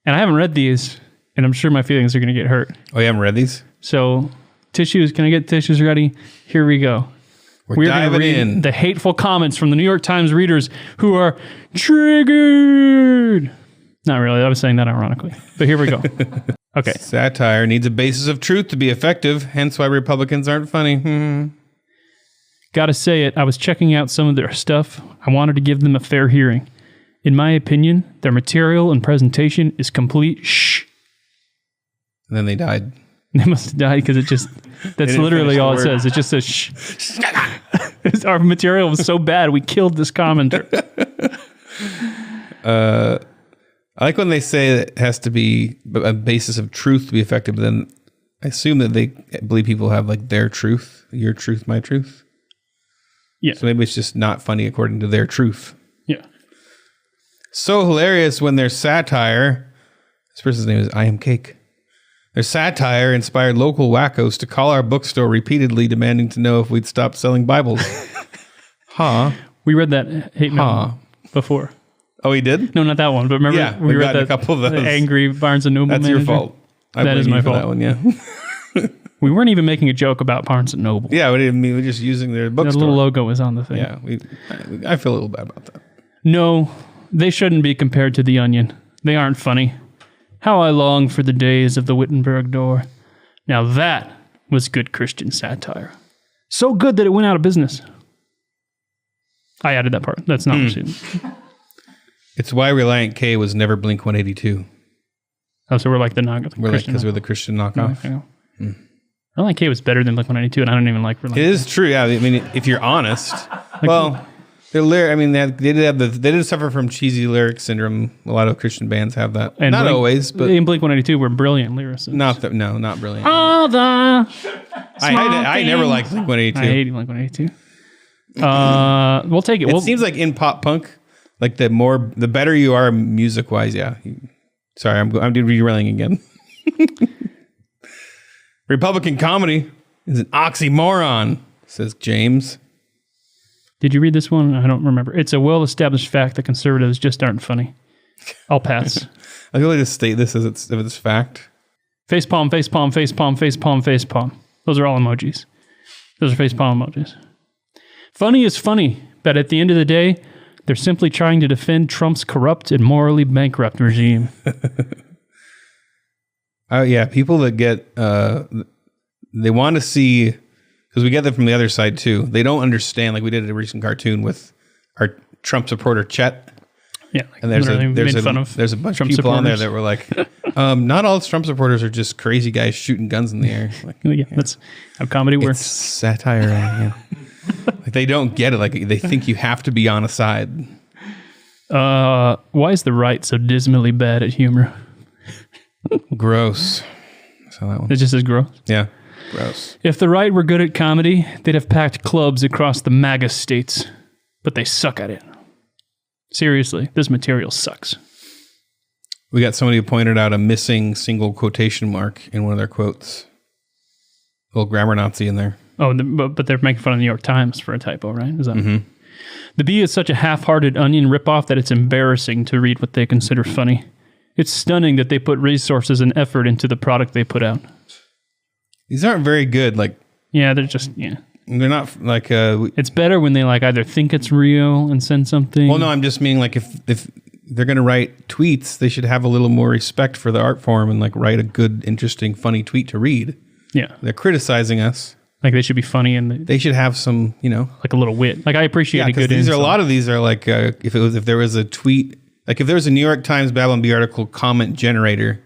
S2: And I haven't read these, and I'm sure my feelings are going to get hurt.
S3: Oh, you haven't read these?
S2: So tissues, can I get tissues ready? Here we go.
S3: We're diving in.
S2: The hateful comments from the New York Times readers who are triggered. Not really. I was saying that ironically. But here we go. Okay.
S3: Satire needs a basis of truth to be effective, hence why Republicans aren't funny.
S2: Gotta say it. I was checking out some of their stuff. I wanted to give them a fair hearing. In my opinion, their material and presentation is complete shh.
S3: And then they died.
S2: They must have died because that's literally all it says. It just says shh. Our material was so bad, we killed this commenter.
S3: I like when they say that it has to be a basis of truth to be effective, but then I assume that they believe people have like their truth, your truth, my truth.
S2: Yeah.
S3: So maybe it's just not funny according to their truth.
S2: Yeah.
S3: So hilarious when their satire, this person's name is I Am Cake. Their satire inspired local wackos to call our bookstore repeatedly demanding to know if we'd stop selling Bibles.
S2: We read that hate mail before.
S3: Oh, he did?
S2: No, not that one. But remember, we read that, a couple of those. The angry Barnes and Noble
S3: That's
S2: manager.
S3: Your fault.
S2: That is my fault.
S3: That one, yeah.
S2: We weren't even making a joke about Barnes and Noble.
S3: Yeah, we were just using their bookstore.
S2: The little logo was on the thing.
S3: Yeah, I feel a little bad about that.
S2: No, they shouldn't be compared to The Onion. They aren't funny. How I long for the days of the Wittenberg door. Now that was good Christian satire. So good that it went out of business. I added that part. That's not received.
S3: It's why Reliant K was never Blink-182.
S2: Oh, so we're like the
S3: We're like, because we're the Christian knockoff.
S2: I know. Relient K was better than Blink-182, and I don't even like Relient
S3: It is true, yeah. I mean, if you're honest, well, their lyric. I mean, they did suffer from cheesy lyric syndrome. A lot of Christian bands have that.
S2: And
S3: not always, but
S2: in Blink-182 were brilliant lyricists.
S3: not brilliant.
S2: All the
S3: I never liked Blink-182.
S2: I hate Blink-182. We'll take it.
S3: It seems like in pop punk, like the better you are music wise, yeah. Sorry, I'm derailing again. Republican comedy is an oxymoron, says James.
S2: Did you read this one? I don't remember. It's a well-established fact that conservatives just aren't funny. I'll pass.
S3: I feel like just state this as it's fact.
S2: Facepalm, facepalm, facepalm, facepalm, facepalm. Those are all emojis. Those are facepalm emojis. Funny is funny, but at the end of the day, they're simply trying to defend Trump's corrupt and morally bankrupt regime.
S3: Yeah, people that get, they want to see, because we get that from the other side too. They don't understand, like we did a recent cartoon with our Trump supporter Chet.
S2: Yeah.
S3: And there's a bunch of people on there that were like, not all Trump supporters are just crazy guys shooting guns in the air. Like,
S2: yeah, that's how comedy works.
S3: It's satire. Yeah. Like they don't get it. Like they think you have to be on a side.
S2: Why is the right so dismally bad at humor?
S3: Gross. I saw that one.
S2: It just says gross.
S3: Yeah. Gross.
S2: If the right were good at comedy, they'd have packed clubs across the MAGA states, but they suck at it. Seriously, this material sucks.
S3: We got somebody who pointed out a missing single quotation mark in one of their quotes. A little grammar Nazi in there.
S2: Oh, but they're making fun of the New York Times for a typo, right? Is that The Bee is such a half-hearted Onion ripoff that it's embarrassing to read what they consider funny. It's stunning that they put resources and effort into the product they put out.
S3: These aren't very good. Like,
S2: yeah, they're just
S3: they're not like.
S2: It's better when they like either think it's real and send something.
S3: Well, no, I'm just meaning like if they're going to write tweets, they should have a little more respect for the art form and like write a good, interesting, funny tweet to read.
S2: Yeah,
S3: they're criticizing us.
S2: Like they should be funny and
S3: they should have some,
S2: like a little wit. Like I appreciate a good.
S3: A lot of these are like if there was a tweet, like if there was a New York Times Babylon Bee article comment generator,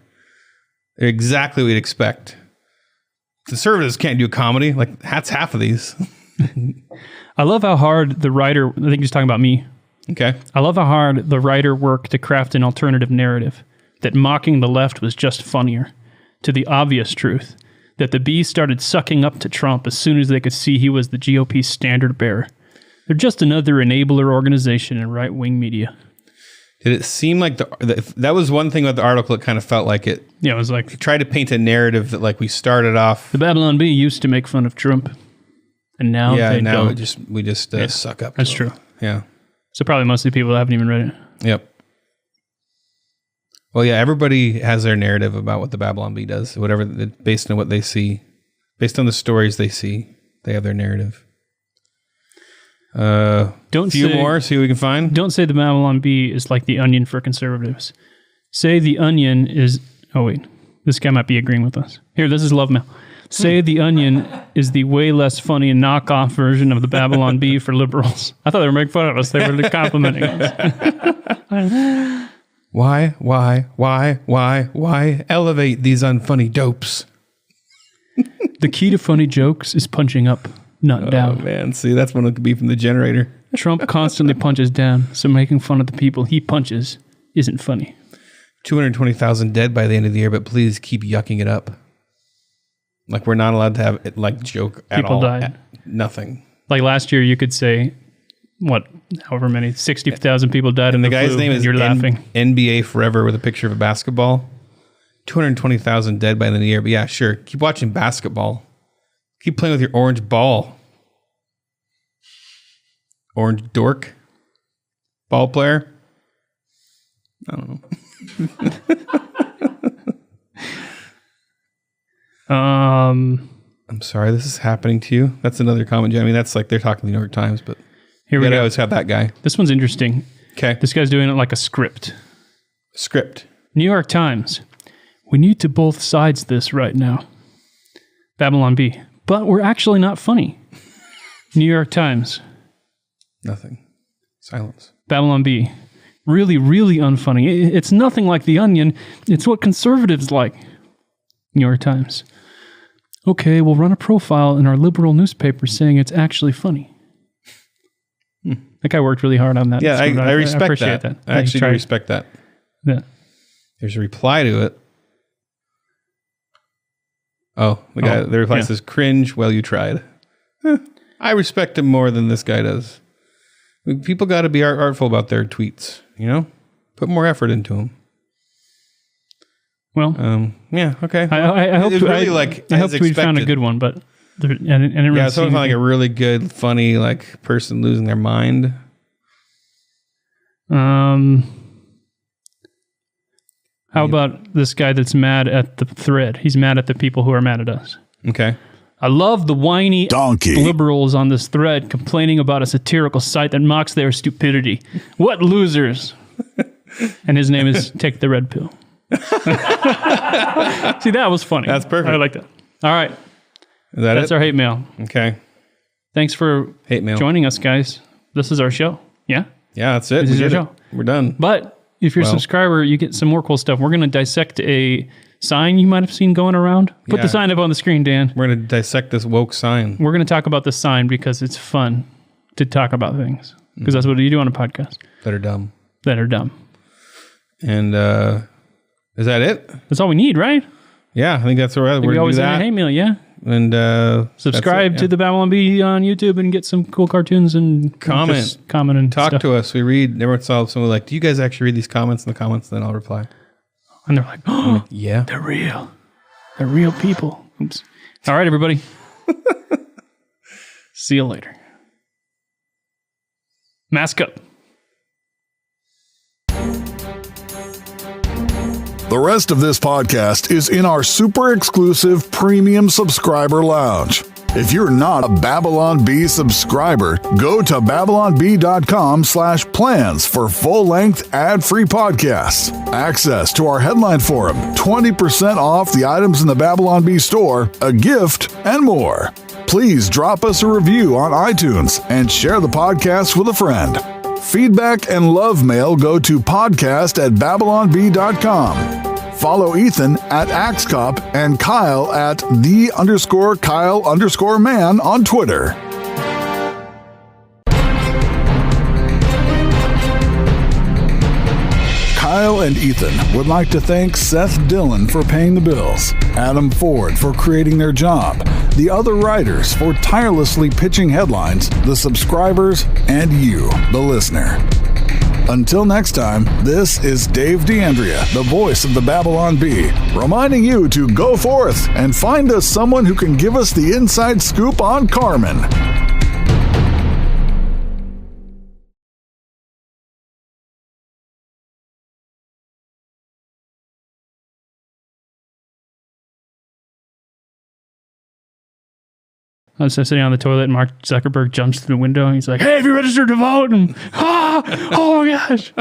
S3: they're exactly what you'd expect. Conservatives can't do comedy. Like that's half of these.
S2: I love how hard the writer. I think he's talking about me.
S3: Okay.
S2: I love how hard the writer worked to craft an alternative narrative. That mocking the left was just funnier. To the obvious truth. That the Bee started sucking up to Trump as soon as they could see he was the GOP standard bearer. They're just another enabler organization in right-wing media.
S3: Did it seem like that was one thing about the article? It kind of felt like it.
S2: Yeah, it was like
S3: tried to paint a narrative that like we started off.
S2: The Babylon Bee used to make fun of Trump, and now they don't.
S3: we just suck up.
S2: That's true.
S3: Yeah.
S2: So probably most of the people haven't even read it.
S3: Yep. Well, yeah, everybody has their narrative about what the Babylon Bee does. Whatever, based on what they see, based on the stories they see, they have their narrative. See what we can find.
S2: Don't say the Babylon Bee is like the Onion for conservatives. Say the Onion is. Oh wait, this guy might be agreeing with us. Here, this is Love Mail. Say the Onion is the way less funny and knockoff version of the Babylon Bee for liberals. I thought they were making fun of us. They were complimenting us.
S3: Why elevate these unfunny dopes?
S2: The key to funny jokes is punching up, not down.
S3: Oh, man. See, that's one that could be from the generator.
S2: Trump constantly punches down, so making fun of the people he punches isn't funny.
S3: 220,000 dead by the end of the year, but please keep yucking it up. Like, we're not allowed to have it, like, joke at all.
S2: People died.
S3: Nothing.
S2: Like, last year, you could say, however many, 60,000 people died in the
S3: guy's
S2: flu,
S3: name is
S2: you're laughing.
S3: NBA Forever with a picture of a basketball. 220,000 dead by the end of the year. But yeah, sure. Keep watching basketball. Keep playing with your orange ball. Orange dork. Ball player. I don't know. I'm sorry this is happening to you. That's another comment. I mean, that's like they're talking the New York Times, but
S2: here we go.
S3: Always have that guy.
S2: This one's interesting.
S3: Okay.
S2: This guy's doing it like a script.
S3: Script.
S2: New York Times. We need to both sides this right now. Babylon Bee. But we're actually not funny. New York Times.
S3: Nothing. Silence.
S2: Babylon Bee. Really, really unfunny. It's nothing like The Onion. It's what conservatives like. New York Times. Okay, we'll run a profile in our liberal newspaper saying it's actually funny. That guy worked really hard on that.
S3: Yeah, I respect
S2: appreciate
S3: that. I actually do respect that.
S2: Yeah.
S3: There's a reply to it. Oh, the reply says, cringe, well, you tried. I respect him more than this guy does. People got to be artful about their tweets, you know? Put more effort into them.
S2: Well,
S3: yeah, okay.
S2: I hope
S3: really
S2: I hope we found a good one, but I didn't really
S3: yeah, someone found like a really good, funny, like person losing their mind.
S2: How about this guy that's mad at the thread? He's mad at the people who are mad at us.
S3: Okay.
S2: I love the whiny
S1: Donkey.
S2: liberals on this thread complaining about a satirical site that mocks their stupidity. What losers? And his name is Take the Red Pill. See, that was funny.
S3: That's perfect.
S2: I like that. All right. That's our hate mail.
S3: Okay.
S2: Thanks for
S3: hate mail
S2: joining us, guys. This is our show. Yeah?
S3: Yeah, that's it.
S2: This is our show.
S3: We're done.
S2: But if you're a subscriber, you get some more cool stuff. We're going to dissect a sign you might have seen going around. Put the sign up on the screen, Dan.
S3: We're going to dissect this woke sign.
S2: We're going to talk about the sign because it's fun to talk about things. Because that's what you do on a podcast.
S3: That are dumb.
S2: That are dumb.
S3: And is that it?
S2: That's all we need, right?
S3: Yeah, I think that's all right.
S2: We always have a hate mail, yeah.
S3: And
S2: subscribe to the Babylon Bee on YouTube and get some cool cartoons and
S3: comment
S2: and
S3: talk
S2: stuff.
S3: to us. We read. Every once in a while, someone like, do you guys actually read these comments in the comments? Then I'll reply.
S2: And they're like, oh,
S3: yeah,
S2: they're real. They're real people. Oops. All right, everybody. See you later. Mask up.
S1: The rest of this podcast is in our super exclusive premium subscriber lounge. If you're not a Babylon Bee subscriber, go to babylonbee.com/plans for full-length ad-free podcasts, access to our headline forum, 20% off the items in the Babylon Bee store, a gift, and more. Please drop us a review on iTunes and share the podcast with a friend. Feedback and love mail go to podcast@babylonbee.com. Follow Ethan at AxeCop and Kyle at _Kyle_man on Twitter. Kyle and Ethan would like to thank Seth Dillon for paying the bills, Adam Ford for creating their job, the other writers for tirelessly pitching headlines, the subscribers, and you, the listener. Until next time, this is Dave D'Andrea, the voice of the Babylon Bee, reminding you to go forth and find us someone who can give us the inside scoop on Carmen.
S2: I was sitting on the toilet and Mark Zuckerberg jumps through the window and he's like, hey, have you registered to vote? And, oh my gosh.